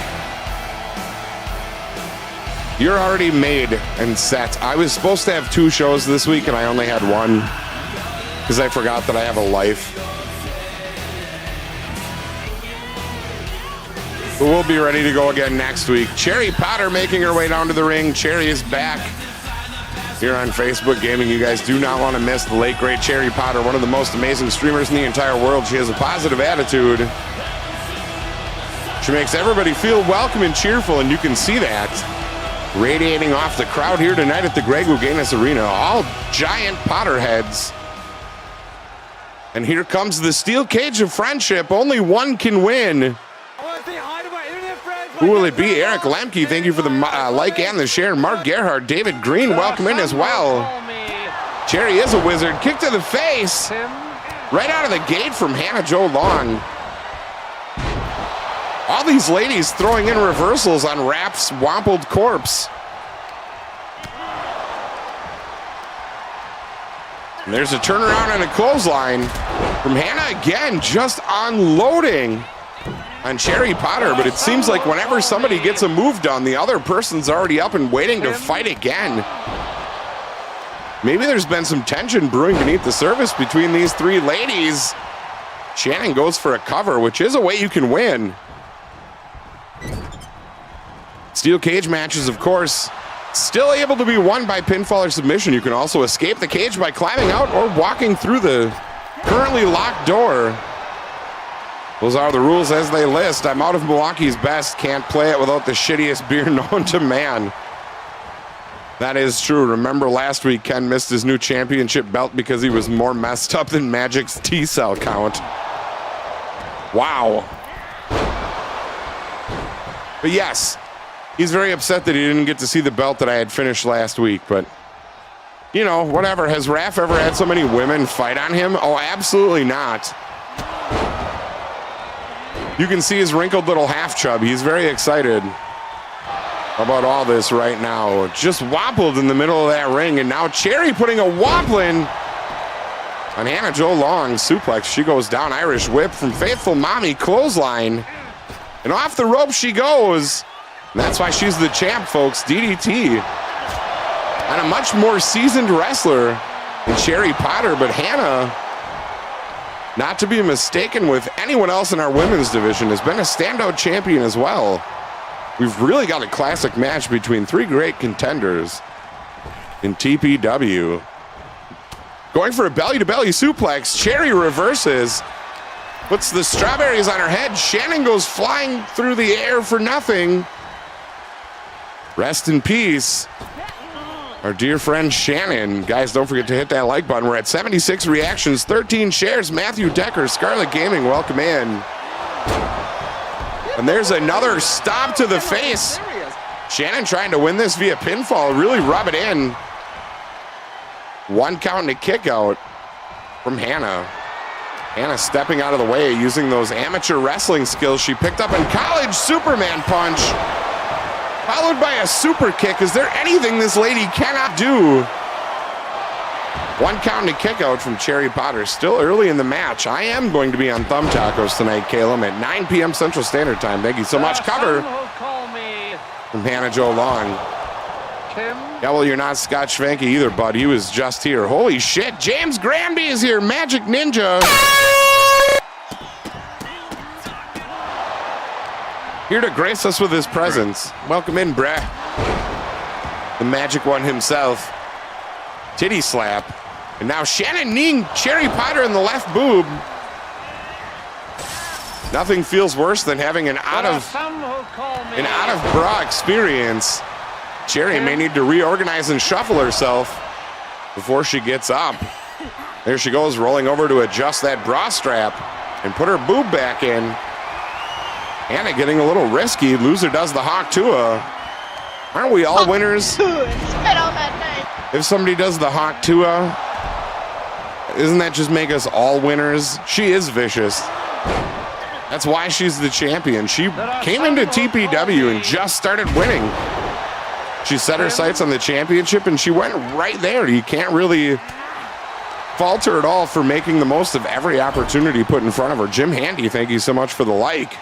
S1: You're already made and set. I was supposed to have 2 shows this week and I only had 1 because I forgot that I have a life. But we'll be ready to go again next week. Cherry Potter making her way down to the ring. Cherry is back here on Facebook Gaming. You guys do not want to miss the late, great Cherry Potter, one of the most amazing streamers in the entire world. She has a positive attitude. She makes everybody feel welcome and cheerful, and you can see that radiating off the crowd here tonight at the Greg Louganis Arena. All giant Potterheads. And here comes the Steel Cage of Friendship. Only one can win. Who will it be? Eric Lemke, thank you for the like and the share. Mark Gerhardt, David Green, welcome in as well. Cherry is a wizard. Kick to the face. Right out of the gate from Hannah Jo Long. All these ladies throwing in reversals on Rapp's wampled corpse. And there's a turnaround and a clothesline from Hannah again, just unloading on Cherry Potter, but it seems like whenever somebody gets a move done, the other person's already up and waiting to fight again. Maybe there's been some tension brewing beneath the surface between these 3 ladies. Shannon goes for a cover, which is a way you can win. Steel cage matches, of course, still able to be won by pinfall or submission. You can also escape the cage by climbing out or walking through the currently locked door. Those are the rules as they list. I'm out of Milwaukee's best. Can't play it without the shittiest beer known to man. That is true. Remember last week, Ken missed his new championship belt because he was more messed up than Magic's T-cell count. Wow. But yes, he's very upset that he didn't get to see the belt that I had finished last week. But, you know, whatever. Has Raph ever had so many women fight on him? Oh, absolutely not. You can see his wrinkled little half chub. He's very excited about all this right now. Just wobbled in the middle of that ring, and now Cherry putting a wobblin on Hannah Jo Long. Suplex. She goes down. Irish whip from Faithful Mommy. Clothesline. And off the rope she goes. And that's why she's the champ, folks. DDT. And a much more seasoned wrestler than Cherry Potter, but Hannah, not to be mistaken with anyone else in our women's division, has been a standout champion as well. We've really got a classic match between three great contenders in TPW. Going for a belly-to-belly suplex. Cherry reverses. Puts the strawberries on her head. Shannon goes flying through the air for nothing. Rest in peace, our dear friend Shannon. Guys, don't forget to hit that like button. We're at 76 reactions, 13 shares. Matthew Decker, Scarlet Gaming, welcome in. And there's another stomp to the face. Shannon trying to win this via pinfall, really rub it in. One count and a kick out from Hannah. Hannah stepping out of the way, using those amateur wrestling skills she picked up in college. Superman punch, followed by a super kick. Is there anything this lady cannot do? One count and a kick out from Cherry Potter. Still early in the match. I am going to be on Thumb Tacos tonight, Caleb, at 9 p.m. Central Standard Time. Thank you so much. Cover from Hannah Jo Long. Yeah, well, you're not Scott Schwanke either, bud. He was just here. Holy shit. James Granby is here. Magic Ninja. Here to grace us with his presence. Welcome in, brah. The Magic One himself. Titty slap. And now Shannon kneeing Cherry Potter in the left boob. Nothing feels worse than having an out of bra experience. Cherry may need to reorganize and shuffle herself before she gets up. There she goes, rolling over to adjust that bra strap and put her boob back in. Hannah getting a little risky. Loser does the Hawk Tua. Aren't we all winners?
S7: Spit on that name.
S1: If somebody does the Hawk Tua, doesn't that just make us all winners? She is vicious. That's why she's the champion. She came into TPW and just started winning. She set her sights on the championship and she went right there. You can't really fault her at all for making the most of every opportunity put in front of her. Jim Handy, thank you so much for the like.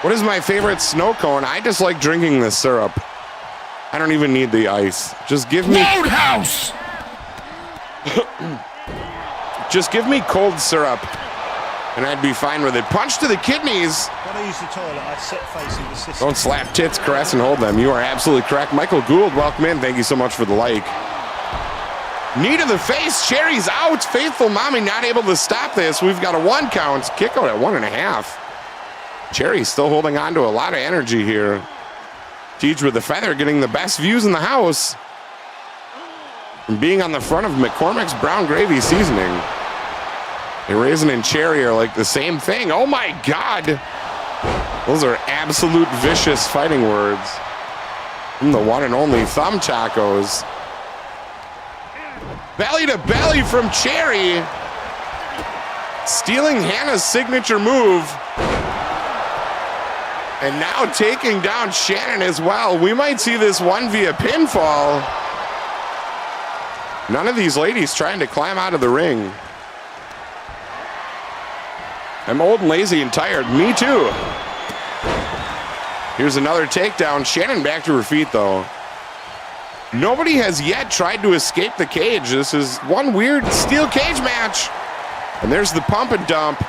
S1: What is my favorite snow cone? I just like drinking the syrup. I don't even need the ice. Just give me
S3: Roadhouse!
S1: Just give me cold syrup and I'd be fine with it. Punch to the kidneys.
S2: When I use the toilet, I sit facing the system.
S1: Don't slap tits, caress, and hold them. You are absolutely correct. Michael Gould, welcome in. Thank you so much for the like. Knee to the face. Cherry's out. Faithful Mommy not able to stop this. We've got a 1 count. Kick out at 1.5. Cherry's still holding on to a lot of energy here. Teach with the feather getting the best views in the house from being on the front of McCormick's Brown Gravy Seasoning. Raisin and Cherry are like the same thing. Oh my God. Those are absolute vicious fighting words from the one and only Thumb Tacos. Belly to belly from Cherry. Stealing Hannah's signature move. And now taking down Shannon as well. We might see this one via pinfall. None of these ladies trying to climb out of the ring. I'm old and lazy and tired. Me too. Here's another takedown. Shannon back to her feet though. Nobody has yet tried to escape the cage. This is one weird steel cage match. And there's the pump and dump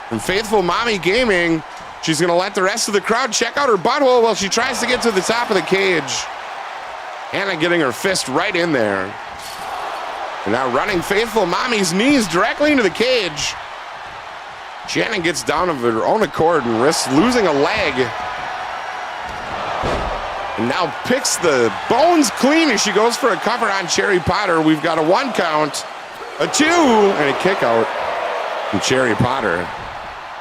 S1: from Faithful Mommy Gaming. She's going to let the rest of the crowd check out her butthole while she tries to get to the top of the cage. Hannah getting her fist right in there. And now running Faithful Mommy's knees directly into the cage. Shannon gets down of her own accord and risks losing a leg. And now picks the bones clean as she goes for a cover on Cherry Potter. We've got a 1 count, a 2, and a kick out. from Cherry Potter.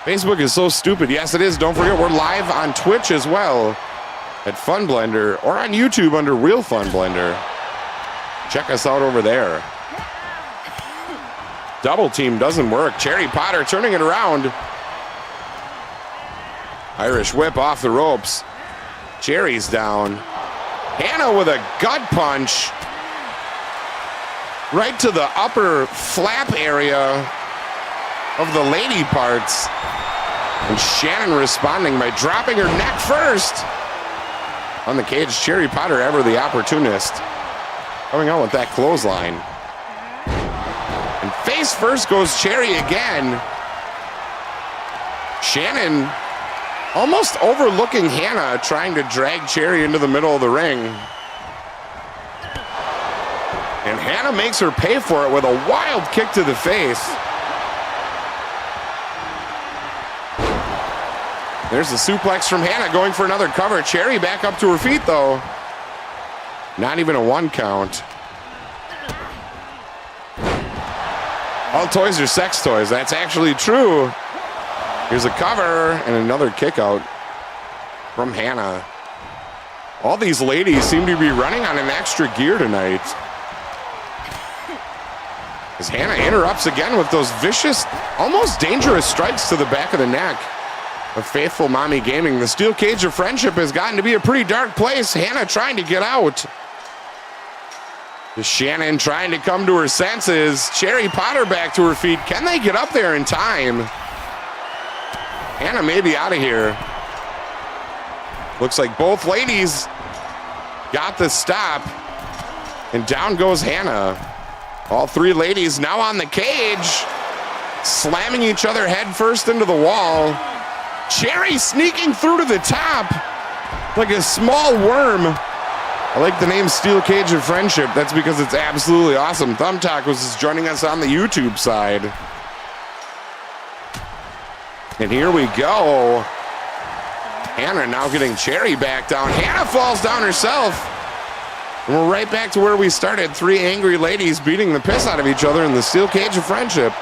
S1: Facebook is so stupid. Yes, it is. Don't forget, we're live on Twitch as well at Fun Blender, or on YouTube under Real Fun Blender. Check us out over there. Double team doesn't work. Cherry Potter turning it around. Irish whip off the ropes. Cherry's down. Hannah with a gut punch right to the upper flap area of the lady parts. And Shannon responding by dropping her neck first. On the cage, Cherry Potter, ever the opportunist, coming out with that clothesline. And face first goes Cherry again. Shannon almost overlooking Hannah, trying to drag Cherry into the middle of the ring. And Hannah makes her pay for it with a wild kick to the face. There's the suplex from Hannah, going for another cover. Cherry back up to her feet, though. Not even a 1 count. All toys are sex toys. That's actually true. Here's a cover and another kick out from Hannah. All these ladies seem to be running on an extra gear tonight. As Hannah interrupts again with those vicious, almost dangerous strikes to the back of the neck of Faithful Mommy Gaming. The steel cage of friendship has gotten to be a pretty dark place. Hannah trying to get out. Shannon trying to come to her senses. Cherry Potter back to her feet. Can they get up there in time? Hannah may be out of here. Looks like both ladies got the stop. And down goes Hannah. All three ladies now on the cage, slamming each other head first into the wall. Cherry sneaking through to the top like a small worm. I like the name Steel Cage of Friendship. That's because it's absolutely awesome. Thumb Tacos is joining us on the YouTube side. And here we go. Hannah now getting Cherry back down. Hannah falls down herself. And we're right back to where we started. Three angry ladies beating the piss out of each other in the Steel Cage of Friendship.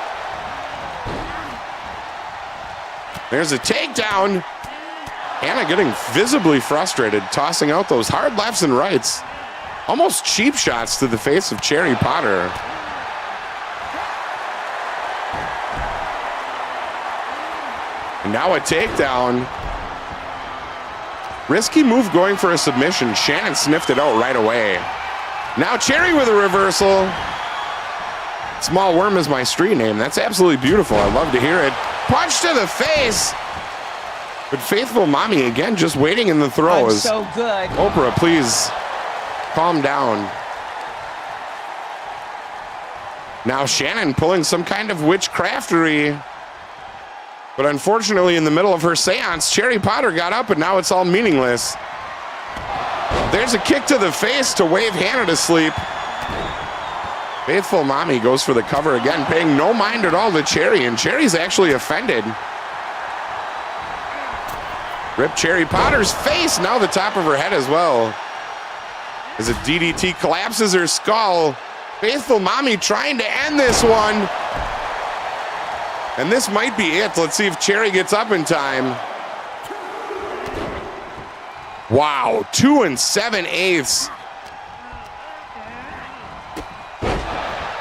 S1: There's a takedown. Hannah getting visibly frustrated, tossing out those hard lefts and rights. Almost cheap shots to the face of Cherry Potter. And now a takedown. Risky move going for a submission. Shannon sniffed it out right away. Now Cherry with a reversal. Small Worm is my street name. That's absolutely beautiful. I love to hear it. Punch to the face. But Faithful Mommy again just waiting in the throws.
S6: So good.
S1: Oprah, please calm down. Now Shannon pulling some kind of witchcraftery. But unfortunately, in the middle of her seance, Cherry Potter got up and now it's all meaningless. There's a kick to the face to wave Hannah to sleep. Faithful Mommy goes for the cover again, paying no mind at all to Cherry, and Cherry's actually offended. Rip Cherry Potter's face, now the top of her head as well. As a DDT collapses her skull. Faithful Mommy trying to end this one. And this might be it. Let's see if Cherry gets up in time. Wow, 2 7/8.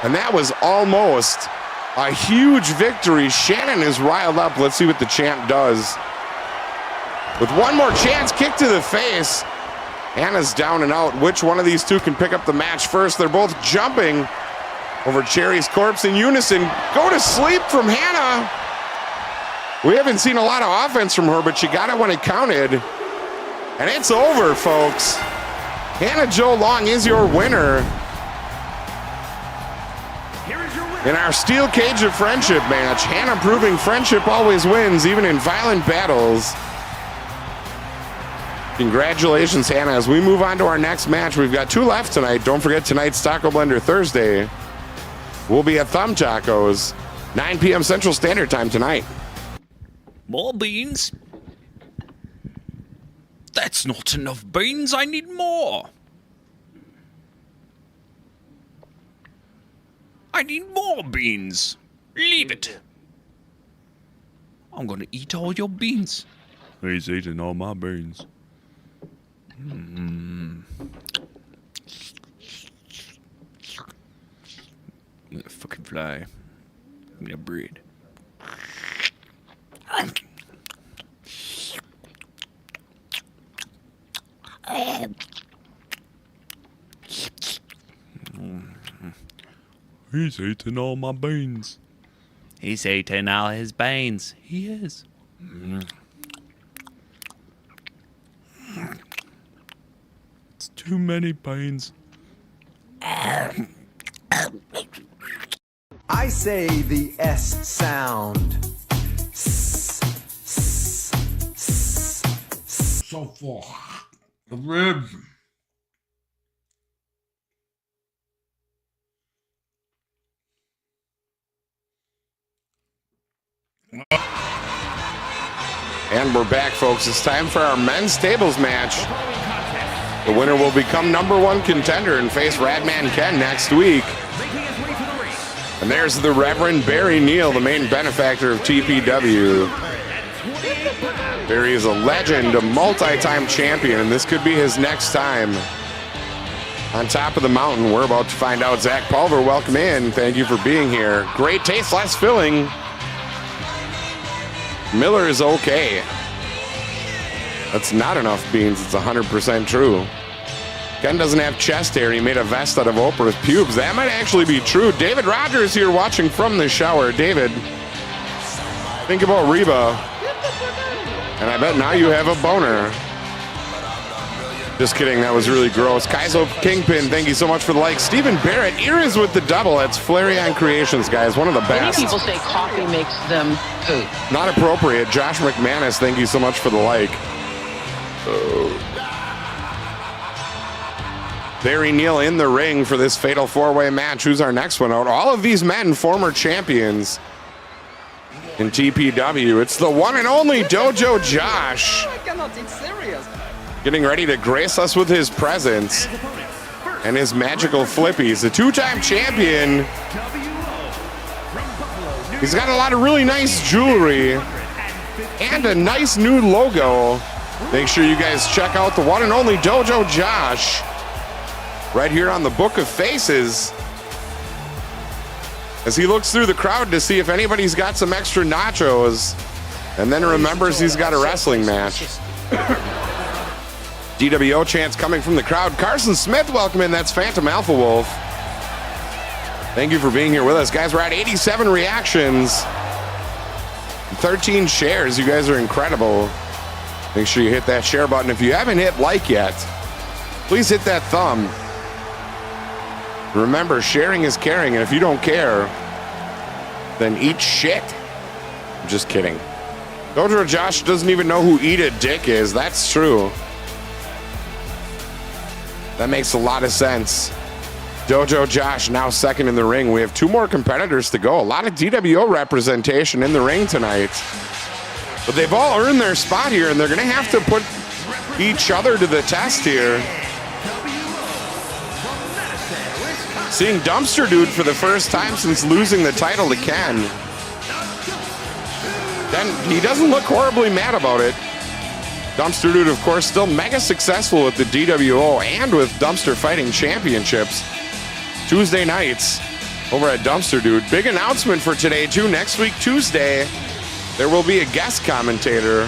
S1: And that was almost a huge victory. Shannon is riled up. Let's see what the champ does. With one more chance, kick to the face. Hannah's down and out. Which one of these two can pick up the match first? They're both jumping over Cherry's corpse in unison. Go to sleep from Hannah. We haven't seen a lot of offense from her, but she got it when it counted. And it's over, folks. Hannah Jo Long is your winner in our Steel Cage of Friendship match. Hannah proving friendship always wins, even in violent battles. Congratulations, Hannah. As we move on to our next match, we've got 2 left tonight. Don't forget tonight's Tacoblender Thursday. We'll be at Thumb Tacos, 9 p.m. Central Standard Time tonight.
S14: More beans? That's not enough beans. I need more. I need more beans. Leave it. I'm gonna eat all your beans.
S10: He's eating all my beans.
S14: I'm gonna fucking fly. I'm gonna breed.
S10: He's eating all my beans.
S14: He's eating all his beans. He is.
S10: It's too many beans.
S9: I say the S sound.
S10: So far. The ribs.
S1: And we're back, folks. It's time for our men's tables match. The winner will become #1 contender and face Radman Ken next week. And there's the Reverend Barry Neal, the main benefactor of TPW. Barry is a legend, a multi-time champion, and this could be his next time. On top of the mountain, we're about to find out. Zach Pulver, welcome in. Thank you for being here. Great taste, less filling. Miller is okay. That's not enough beans. It's 100% true. Ken doesn't have chest hair. He made a vest out of Oprah's pubes. That might actually be true. David Rogers here watching from the shower. David, think about Reba. And I bet now you have a boner. Just kidding. That was really gross. Kaizo Kingpin, thank you so much for the like. Stephen Barrett, Ears with the double. That's Flareon Creations, guys. One of the best.
S6: Many people say coffee makes them poop.
S1: Not appropriate. Josh McManus, thank you so much for the like. Barry Neal in the ring for this fatal four-way match. Who's our next one out? All of these men, former champions in TPW. It's the one and only Dojo Josh.
S6: I cannot take serious.
S1: Getting ready to grace us with his presence and his magical flippies. The two-time champion. He's got a lot of really nice jewelry and a nice new logo. Make sure you guys check out the one and only Dojo Josh right here on the Book of Faces as he looks through the crowd to see if anybody's got some extra nachos and then remembers he's got a wrestling match. DWO chants coming from the crowd. Carson Smith, welcome in. That's Phantom Alpha Wolf. Thank you for being here with us, guys. We're at 87 reactions, 13 shares. You guys are incredible. Make sure you hit that share button. If you haven't hit like yet, please hit that thumb. Remember, sharing is caring, and if you don't care, then eat shit. I'm just kidding. Dojo Josh doesn't even know who Eat a Dick is. That's true. That makes a lot of sense. Dojo Josh now second in the ring. We have 2 more competitors to go. A lot of DWO representation in the ring tonight. But they've all earned their spot here, and they're going to have to put each other to the test here. Seeing Dumpster Dude for the first time since losing the title to Ken. Then he doesn't look horribly mad about it. Dumpster Dude, of course, still mega successful with the DWO and with Dumpster Fighting Championships. Tuesday nights over at Dumpster Dude. Big announcement for today, too. Next week, Tuesday, there will be a guest commentator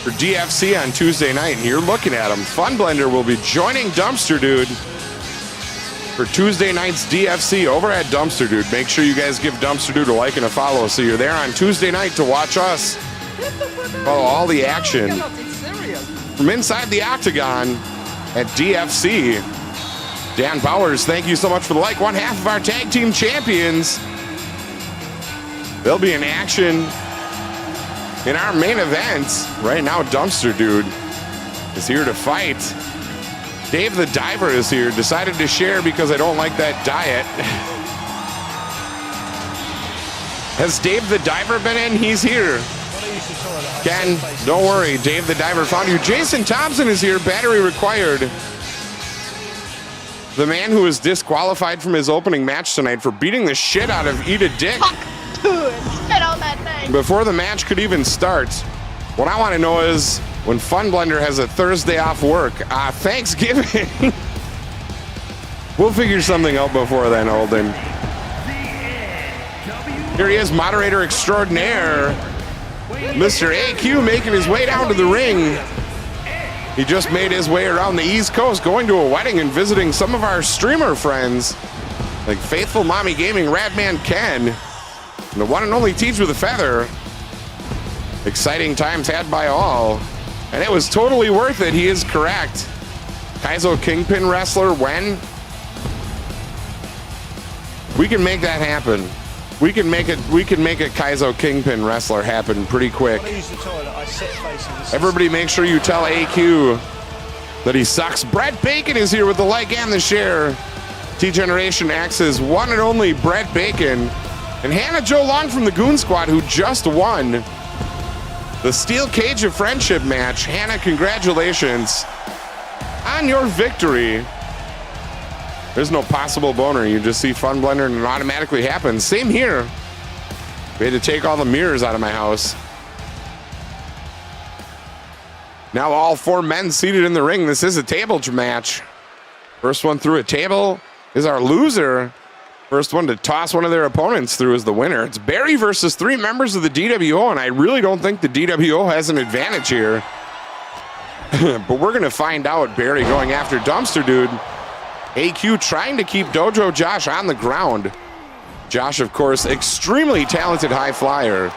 S1: for DFC on Tuesday night, and you're looking at him. Funblender will be joining Dumpster Dude for Tuesday night's DFC over at Dumpster Dude. Make sure you guys give Dumpster Dude a like and a follow so you're there on Tuesday night to watch us follow all the action from inside the octagon at DFC. Dan Bowers, thank you so much for the like. One half of our tag team champions. They'll be in action in our main event. Right now, Dumpster Dude is here to fight. Dave the Diver is here. Decided to share because I don't like that diet. Has Dave the Diver been in? He's here. Ken, don't worry. Dave the Diver found you. Jason Thompson is here. Battery required. The man who was disqualified from his opening match tonight for beating the shit out of Eat a Dick.
S7: Fuck, dude. Spit on that name.
S1: before the match could even start, what I want to know is when Funblender has a Thursday off work, Thanksgiving. We'll figure something out before then, Holden. Here he is, moderator extraordinaire, Mr. AQ, making his way down to the ring. He just made his way around the East Coast, going to a wedding and visiting some of our streamer friends, like Faithful Mommy Gaming, Radman Ken, and the one and only Teach with a Feather. Exciting times had by all, and it was totally worth it. He is correct. Kaizo Kingpin wrestler, when? We can make that happen. We can make a Kaizo Kingpin wrestler happen pretty quick. Everybody make sure you tell AQ that he sucks. Brett Bacon is here with the like and the share. T-Generation X's one and only Brett Bacon. And Hannah Jo Long from the Goon Squad, who just won the Steel Cage of Friendship match. Hannah, congratulations on your victory. There's no possible boner. You just see Funblender and it automatically happens. Same here. We had to take all the mirrors out of my house. Now all 4 men seated in the ring. This is a table match. First one through a table is our loser. First one to toss one of their opponents through is the winner. It's Barry versus 3 members of the DWO, and I really don't think the DWO has an advantage here. But we're going to find out. Barry going after Dumpster Dude. AQ trying to keep Dojo Josh on the ground. Josh, of course, extremely talented high flyer.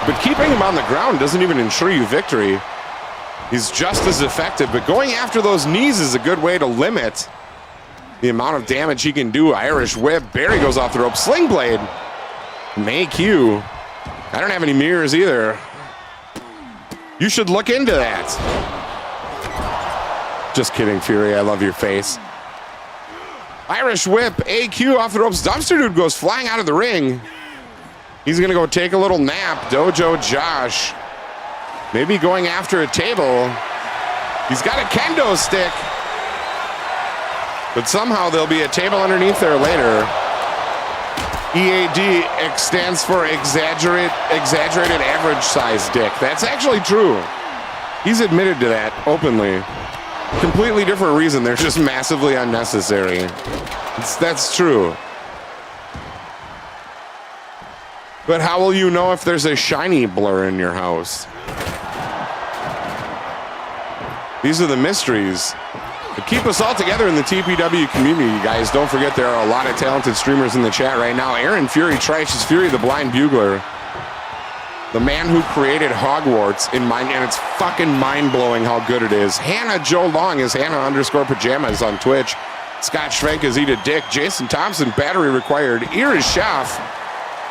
S1: But keeping him on the ground doesn't even ensure you victory. He's just as effective, but going after those knees is a good way to limit the amount of damage he can do. Irish whip. Barry goes off the rope. Sling blade. From AQ. I don't have any mirrors either. You should look into that. Just kidding, Fury. I love your face. Irish whip. AQ off the ropes. Dumpster Dude goes flying out of the ring. He's going to go take a little nap. Dojo Josh. Maybe going after a table. He's got a kendo stick. But somehow there'll be a table underneath there later. EAD stands for exaggerated average size dick. That's actually true. He's admitted to that openly. Completely different reason. They're just massively unnecessary. That's true. But how will you know if there's a shiny blur in your house? These are the mysteries that keep us all together in the TPW community, guys. Don't forget there are a lot of talented streamers in the chat right now. Aaron Fury Trice is Fury the Blind Bugler. The man who created Hogwarts in mind, and it's fucking mind-blowing how good it is. Hannah Jo Long is Hannah_pajamas on Twitch. Scott Schwenk is Eat a Dick. Jason Thompson, battery required. Iris Schaff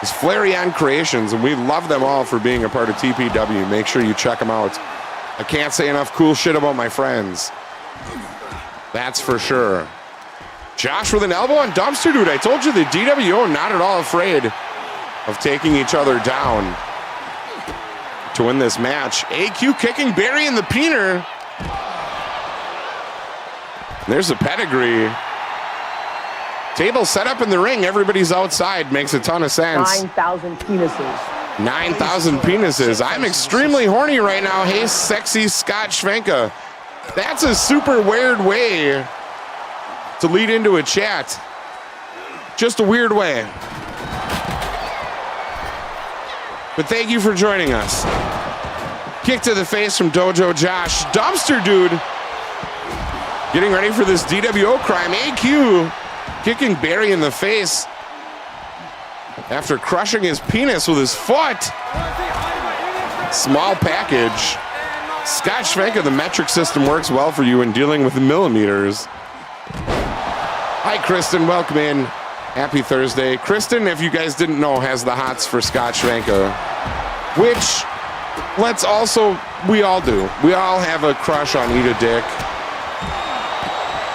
S1: is Flareon Creations, and we love them all for being a part of TPW. Make sure you check them out. I can't say enough cool shit about my friends. That's for sure. Josh with an elbow on Dumpster Dude. I told you the DWO not at all afraid of taking each other down to win this match. AQ kicking Barry in the peener. There's a pedigree. Table set up in the ring. Everybody's outside. Makes a ton of sense.
S15: 9,000 penises.
S1: 9,000 penises. I'm extremely horny right now. Hey, sexy Scott Schwenka. That's a super weird way to lead into a chat. Just a weird way. But thank you for joining us. Kick to the face from Dojo Josh. Dumpster Dude getting ready for this DWO crime. AQ kicking Barry in the face after crushing his penis with his foot. Small package. Scott Schwenka, the metric system works well for you in dealing with millimeters. Hi, Kristen. Welcome in. Happy Thursday. Kristen, if you guys didn't know, has the hots for Scott Schwenka, which we all do. We all have a crush on Eat a Dick.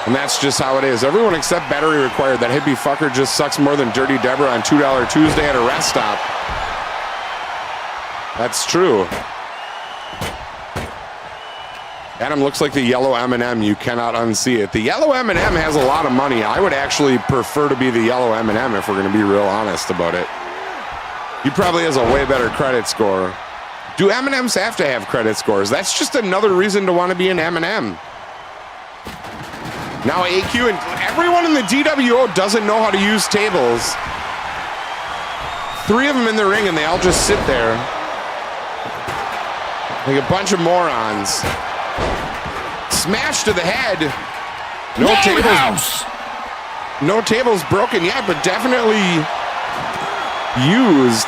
S1: And that's just how it is. Everyone except battery required. That hippie fucker just sucks more than Dirty Deborah on $2 Tuesday at a rest stop. That's true. Adam looks like the yellow M&M. You cannot unsee it. The yellow M&M has a lot of money. I would actually prefer to be the yellow M&M if we're going to be real honest about it. He probably has a way better credit score. Do M&Ms have to have credit scores? That's just another reason to want to be an M&M. Now AQ and everyone in the DWO doesn't know how to use tables. 3 of them in the ring and they all just sit there. Like a bunch of morons. Smash to the head. No tables. No tables broken yet, but definitely used.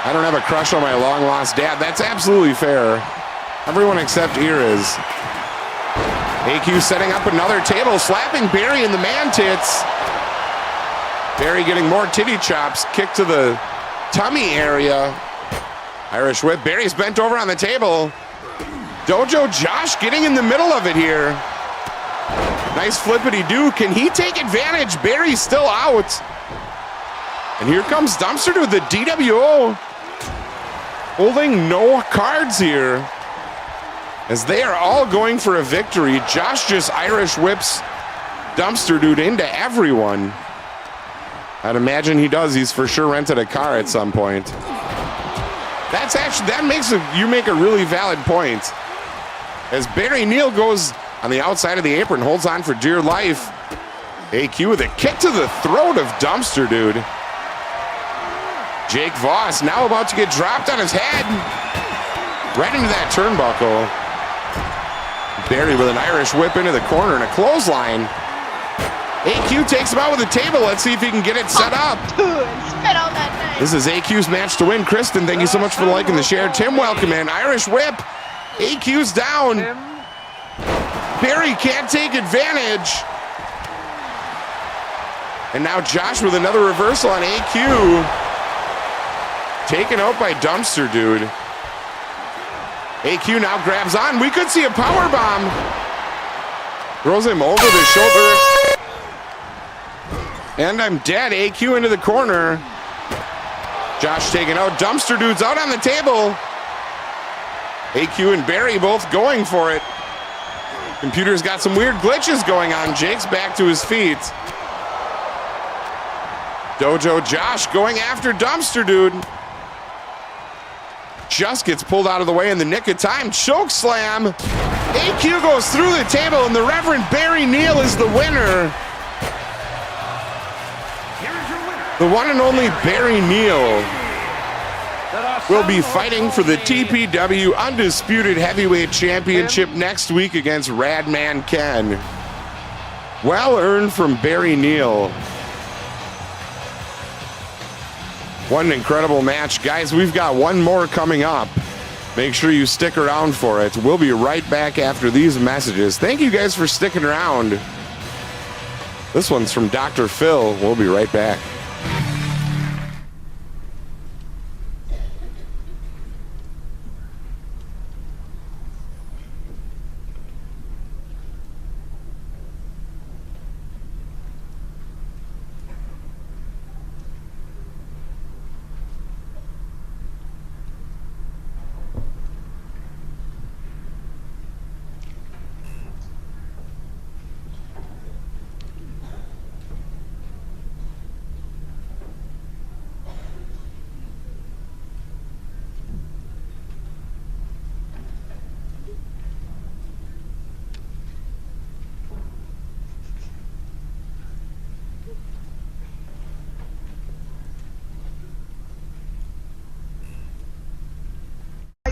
S1: I don't have a crush on my long lost dad. That's absolutely fair. Everyone except Iris. AQ setting up another table, slapping Barry in the man tits. Barry getting more titty chops, kick to the tummy area. Irish whip. Barry's bent over on the table. Dojo Josh getting in the middle of it here. Nice flippity-do. Can he take advantage? Barry's still out. And here comes Dumpster with the DWO. Holding no cards here. As they are all going for a victory. Josh just Irish whips Dumpster Dude into everyone. I'd imagine he does. He's for sure rented a car at some point. That's actually, that makes you make a really valid point. As Barry Neal goes on the outside of the apron, holds on for dear life. AQ with a kick to the throat of Dumpster Dude. Jake Voss now about to get dropped on his head. Right into that turnbuckle. Barry with an Irish whip into the corner and a clothesline. AQ takes him out with a table. Let's see if he can get it set up.
S7: Spit on that name.
S1: This is AQ's match to win. Kristen, thank you so much for liking the share. Tim, welcome in. Irish whip. AQ's down. Barry can't take advantage. And now Josh with another reversal on AQ. Taken out by Dumpster Dude. AQ now grabs on. We could see a power bomb. Throws him over the shoulder. And I'm dead. AQ into the corner. Josh taken out. Dumpster Dude's out on the table. AQ and Barry both going for it. Computer's got some weird glitches going on. Jake's back to his feet. Dojo Josh going after Dumpster Dude. Just gets pulled out of the way in the nick of time. Choke slam. AQ goes through the table and the Reverend Barry Neal is the winner. The one and only Barry Neal will be fighting for the TPW Undisputed Heavyweight Championship next week against Radman Ken. Well earned from Barry Neal. What an incredible match. Guys, we've got one more coming up. Make sure you stick around for it. We'll be right back after these messages. Thank you guys for sticking around. This one's from Dr. Phil. We'll be right back.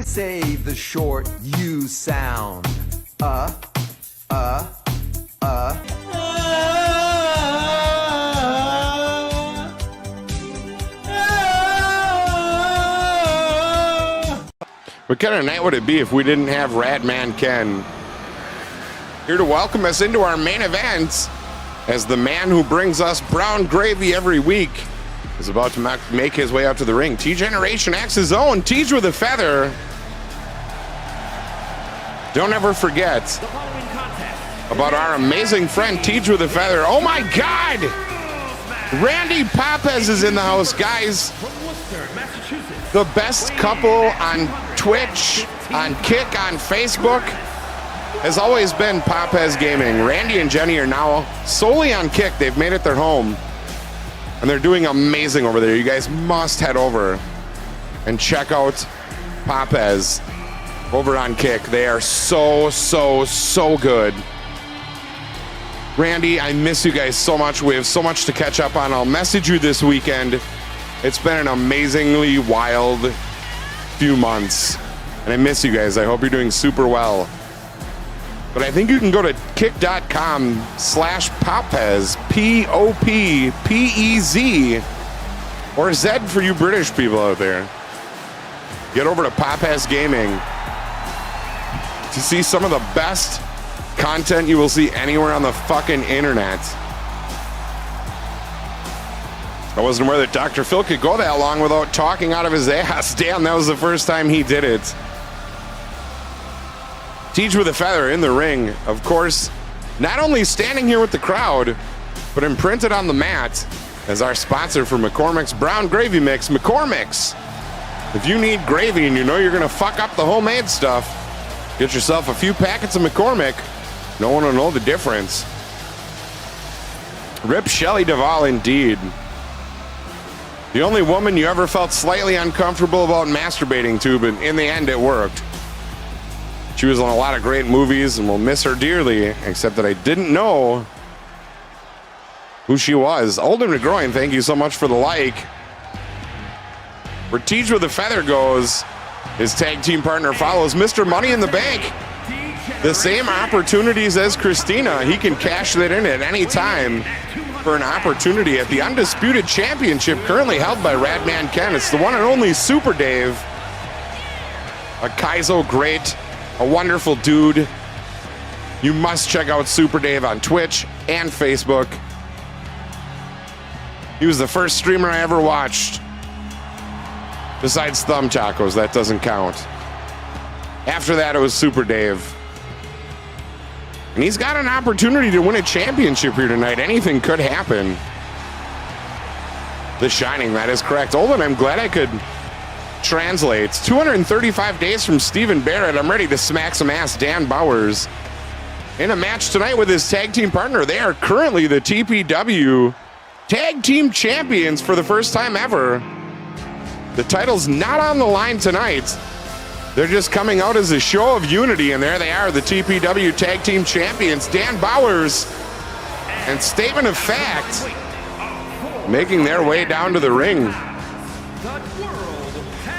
S9: Save the short U sound.
S1: What kind of night would it be if we didn't have Radman Ken here to welcome us into our main event as the man who brings us brown gravy every week is about to make his way out to the ring. T-Generation X's own Teej with a feather. Don't ever forget about our amazing friend Teej with a feather. Oh my God! Randy Papez is in the house, guys. The best couple on Twitch, on Kick, on Facebook has always been Papez Gaming. Randy and Jenny are now solely on Kick. They've made it their home. And they're doing amazing over there. You guys must head over and check out Papez over on Kick. They are so good. Randy, I miss you guys so much. We have so much to catch up on. I'll message you this weekend. It's been an amazingly wild few months. And I miss you guys. I hope you're doing super well. But I think you can go to kick.com/Papez, P-O-P-P-E-Z, or Z for you British people out there. Get over to Papez Gaming to see some of the best content you will see anywhere on the fucking internet. I wasn't aware that Dr. Phil could go that long without talking out of his ass. Damn, that was the first time he did it. Teach with a Feather in the ring, of course, not only standing here with the crowd, but imprinted on the mat as our sponsor for McCormick's Brown Gravy Mix, McCormick's. If you need gravy and you know you're going to fuck up the homemade stuff, get yourself a few packets of McCormick. No one will know the difference. Rip Shelley Duvall indeed. The only woman you ever felt slightly uncomfortable about masturbating to, but in the end it worked. She was on a lot of great movies and we'll miss her dearly, except that I didn't know who she was. Olden McGroin, thank you so much for the like. Where Teach with a Feather goes, his tag team partner follows Mr. Money in the Bank. The same opportunities as Christina. He can cash that in at any time for an opportunity at the Undisputed Championship currently held by Radman Ken. It's the one and only Super Dave. A Kaizo great. A wonderful dude. You must check out Super Dave on Twitch and Facebook. He was the first streamer I ever watched. Besides Thumb Tacos, that doesn't count. After that, it was Super Dave. And he's got an opportunity to win a championship here tonight. Anything could happen. The Shining, that is correct. Olden, I'm glad I could translate. 235 days from Steven Barrett. I'm ready to smack some ass. Dan Bowers in a match tonight with his tag team partner. They are currently the TPW Tag Team Champions for the first time ever. The title's not on the line tonight. They're just coming out as a show of unity, and there they are, the TPW Tag Team Champions, Dan Bowers and Statement of Fact, making their way down to the ring.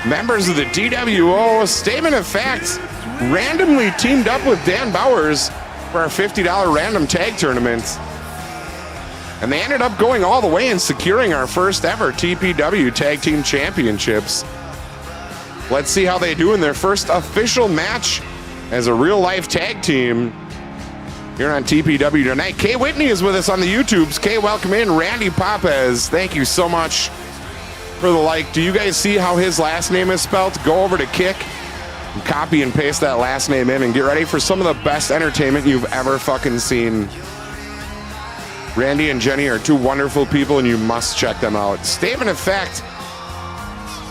S1: Members of the DWO, Statement of Fact, randomly teamed up with Dan Bowers for our $50 random tag tournament. And they ended up going all the way and securing our first ever TPW Tag Team Championships. Let's see how they do in their first official match as a real-life tag team here on TPW tonight. Kay Whitney is with us on the YouTubes. Kay, welcome in. Randy Papez, thank you so much for the like. Do you guys see how his last name is spelled? Go over to Kick and copy and paste that last name in and get ready for some of the best entertainment you've ever fucking seen. Randy and Jenny are two wonderful people and you must check them out. Statement of Fact,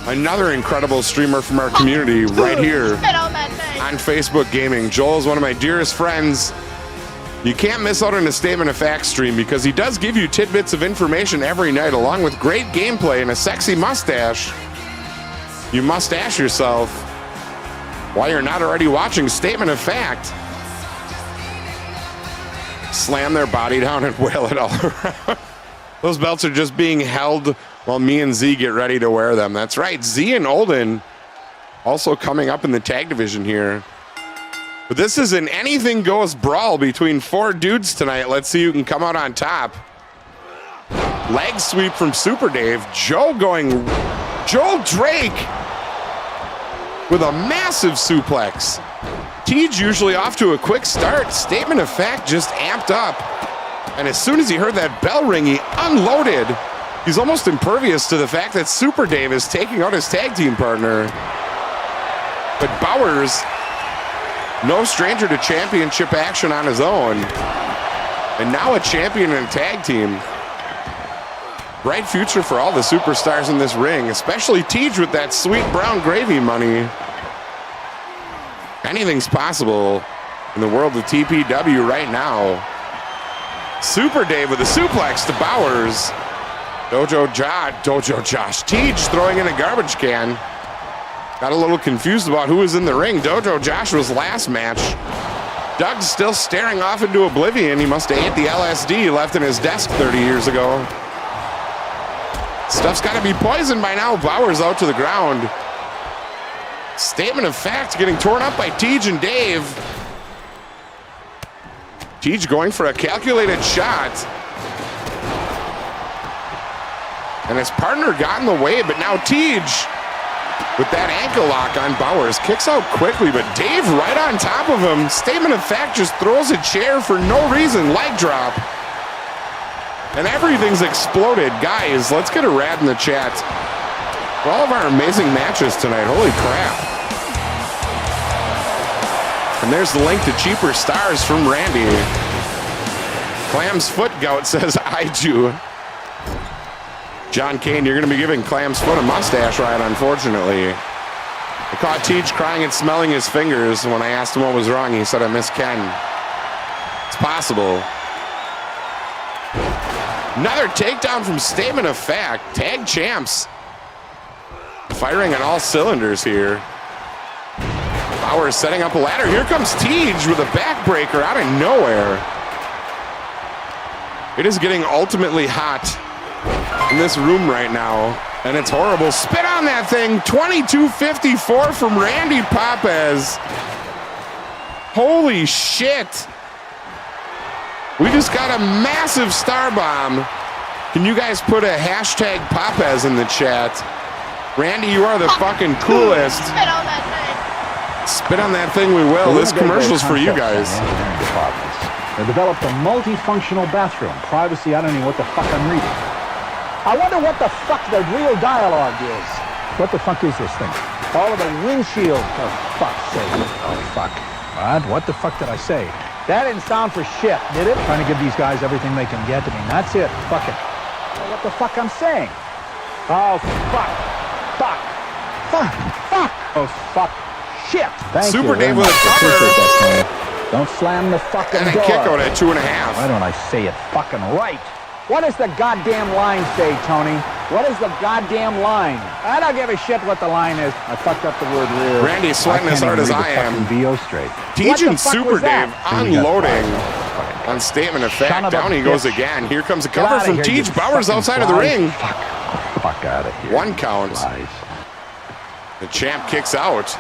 S1: another incredible streamer from our community right here on Facebook Gaming. Joel is one of my dearest friends. You can't miss out on a Statement of Fact stream because he does give you tidbits of information every night along with great gameplay and a sexy mustache. You must ask yourself why you're not already watching Statement of Fact. Slam their body down and wail it all around. Those belts are just being held while me and Z get ready to wear them. That's right, Z and Olden also coming up in the tag division here. But this is an anything goes brawl between four dudes tonight. Let's see who can come out on top. Leg sweep from Super Dave. Joel Drake with a massive suplex. Tej usually off to a quick start. Statement of Fact just amped up. And as soon as he heard that bell ring, he unloaded. He's almost impervious to the fact that Super Dave is taking out his tag team partner. But Bowers, no stranger to championship action on his own. And now a champion in a tag team. Bright future for all the superstars in this ring, especially Tej with that sweet brown gravy money. Anything's possible in the world of TPW right now. Super Dave with a suplex to Bowers. Dojo Josh Teach throwing in a garbage can. Got a little confused about who was in the ring. Dojo Josh was last match. Doug's still staring off into oblivion. He must have ate the LSD left in his desk 30 years ago. Stuff's got to be poisoned by now. Bauer's out to the ground. Statement of fact getting torn up by Tej and Dave. Tej going for a calculated shot. And his partner got in the way, but now Tej, with that ankle lock on Bowers, kicks out quickly, but Dave right on top of him. Statement of fact just throws a chair for no reason. Leg drop. And everything's exploded. Guys, let's get a rad in the chat for all of our amazing matches tonight. Holy crap. And there's the link to Cheaper Stars from Randy. Clam's Foot Gout says, I do. John Kane, you're going to be giving Clam's Foot a mustache ride, unfortunately. I caught Tej crying and smelling his fingers. When I asked him what was wrong, he said, I miss Ken. It's possible. Another takedown from Statement of Fact. Tag champs firing on all cylinders here. Bauer setting up a ladder. Here comes Tej with a backbreaker out of nowhere. It is getting ultimately hot in this room right now, and it's horrible. Spit on that thing. 22:54 from Randy Papez. Holy shit. We just got a massive star bomb. Can you guys put a hashtag Papez in the chat? Randy, you are the fucking coolest.
S7: Spit on that thing.
S1: Spit on that thing, we will. This commercial's for you guys.
S16: They developed a multifunctional bathroom. Privacy, I don't know what the fuck I'm reading. I wonder what the fuck the real dialogue is. What the fuck is this thing? All of the windshield. Oh, fuck's sake. Oh, fuck. What the fuck did I say? That didn't sound for shit, did it? Trying to give these guys everything they can get. I mean, that's it. Fuck it. What the fuck I'm saying? Oh, fuck. Fuck. Fuck. Fuck. Oh, fuck. Shit. Thank
S1: Super
S16: you
S1: Dave with
S16: much.
S1: a cover.
S16: Don't slam the fucking
S1: And a
S16: door.
S1: kick out at 2.5.
S16: Why don't I say it fucking right? What does the goddamn line say, Tony? What is the goddamn line? I don't give a shit what the line is. I fucked up the word real.
S1: Randy's sweating as hard as I am.
S16: VO straight.
S1: Tej and Super Dave unloading on Statement of Fact. Down he goes again. Here comes a cover from Tej. Bauer's outside of the ring.
S16: Fuck out of here.
S1: One count. The champ kicks out.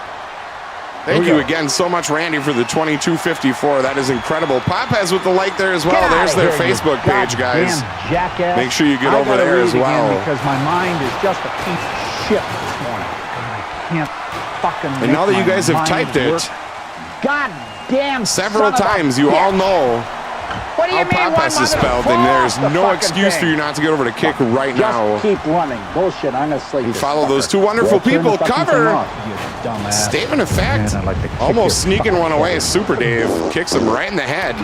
S1: Thank you again so much, Randy, for the 22:54. That is incredible. Papez with the like there as well. There's their Facebook page, guys.
S16: Jackass.
S1: Make sure you get over there as well.
S16: Because my mind is just a piece of shit this morning. I can't fucking.
S1: And now that you guys have typed it
S16: goddamn
S1: several times, you all know
S16: what do you
S1: how
S16: mean,
S1: Papez is spelled, and there's no excuse for you not to get over to kick right now.
S16: Just keep running. Bullshit. I'm gonna sleep.
S1: You follow those two wonderful people. Cover. Statement of Fact. Almost sneaking one away. Super Dave kicks him right in the head.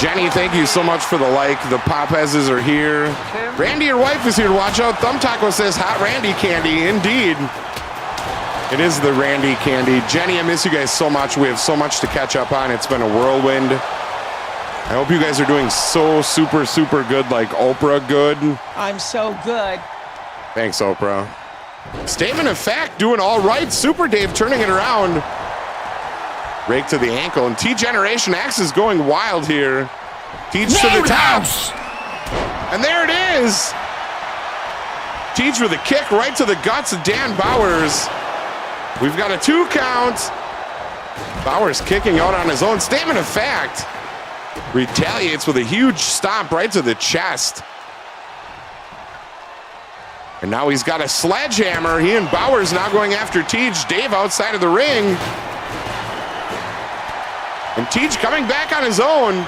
S1: Jenny, thank you so much for the like. The Papezes are here. Randy, your wife is here to watch out. Thumb Taco says hot Randy candy. Indeed. It is the Randy candy. Jenny, I miss you guys so much. We have so much to catch up on. It's been a whirlwind. I hope you guys are doing so super, super good, like Oprah good.
S6: I'm so good.
S1: Thanks, Oprah. Statement of Fact doing all right. Super Dave turning it around. Rake to the ankle, and T-Generation X is going wild here. Tej to the top. And there it is. Tej with a kick right to the guts of Dan Bowers. We've got a 2 count. Bowers kicking out on his own. Statement of Fact retaliates with a huge stomp right to the chest. And now he's got a sledgehammer. He and Bowers now going after Tej. Dave outside of the ring. And Tej coming back on his own.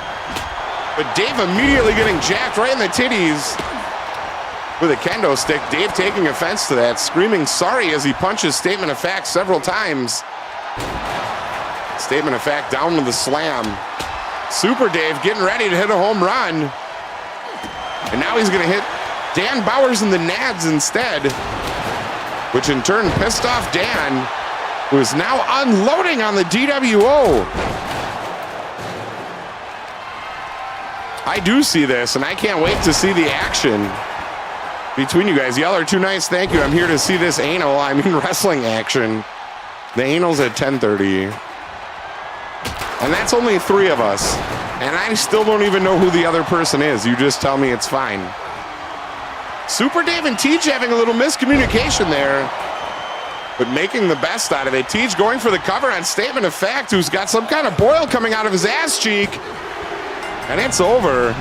S1: But Dave immediately getting jacked right in the titties with a kendo stick. Dave taking offense to that, screaming sorry as he punches Statement of Fact several times. Statement of Fact down with the slam. Super Dave getting ready to hit a home run. And now he's going to hit Dan Bowers in the nads instead, which in turn pissed off Dan, who is now unloading on the DWO. I do see this, and I can't wait to see the action. between you guys. Y'all are too nice. Thank you. I'm here to see this anal, wrestling action. The anal's at 10:30. And that's only 3 of us. And I still don't even know who the other person is. You just tell me it's fine. Super Dave and Teach having a little miscommunication there, but making the best out of it. Teach going for the cover on Statement of Fact, who's got some kind of boil coming out of his ass cheek. And it's over.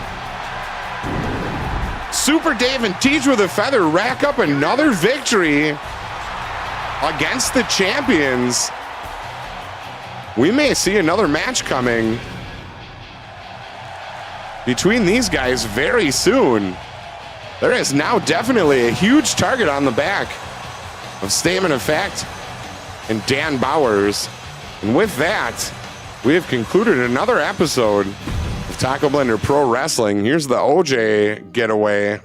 S1: Super Dave and Teach with a feather rack up another victory against the champions. We may see another match coming between these guys very soon. There is now definitely a huge target on the back of Statement of Fact and Dan Bowers. And with that, we have concluded another episode of Tacoblender Pro Wrestling. Here's the OJ getaway.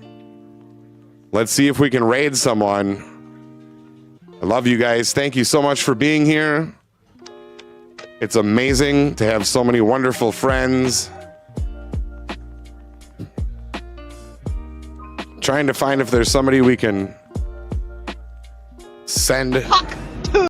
S1: Let's see if we can raid someone. I love you guys. Thank you so much for being here. It's amazing to have so many wonderful friends. Trying to find if there's somebody we can send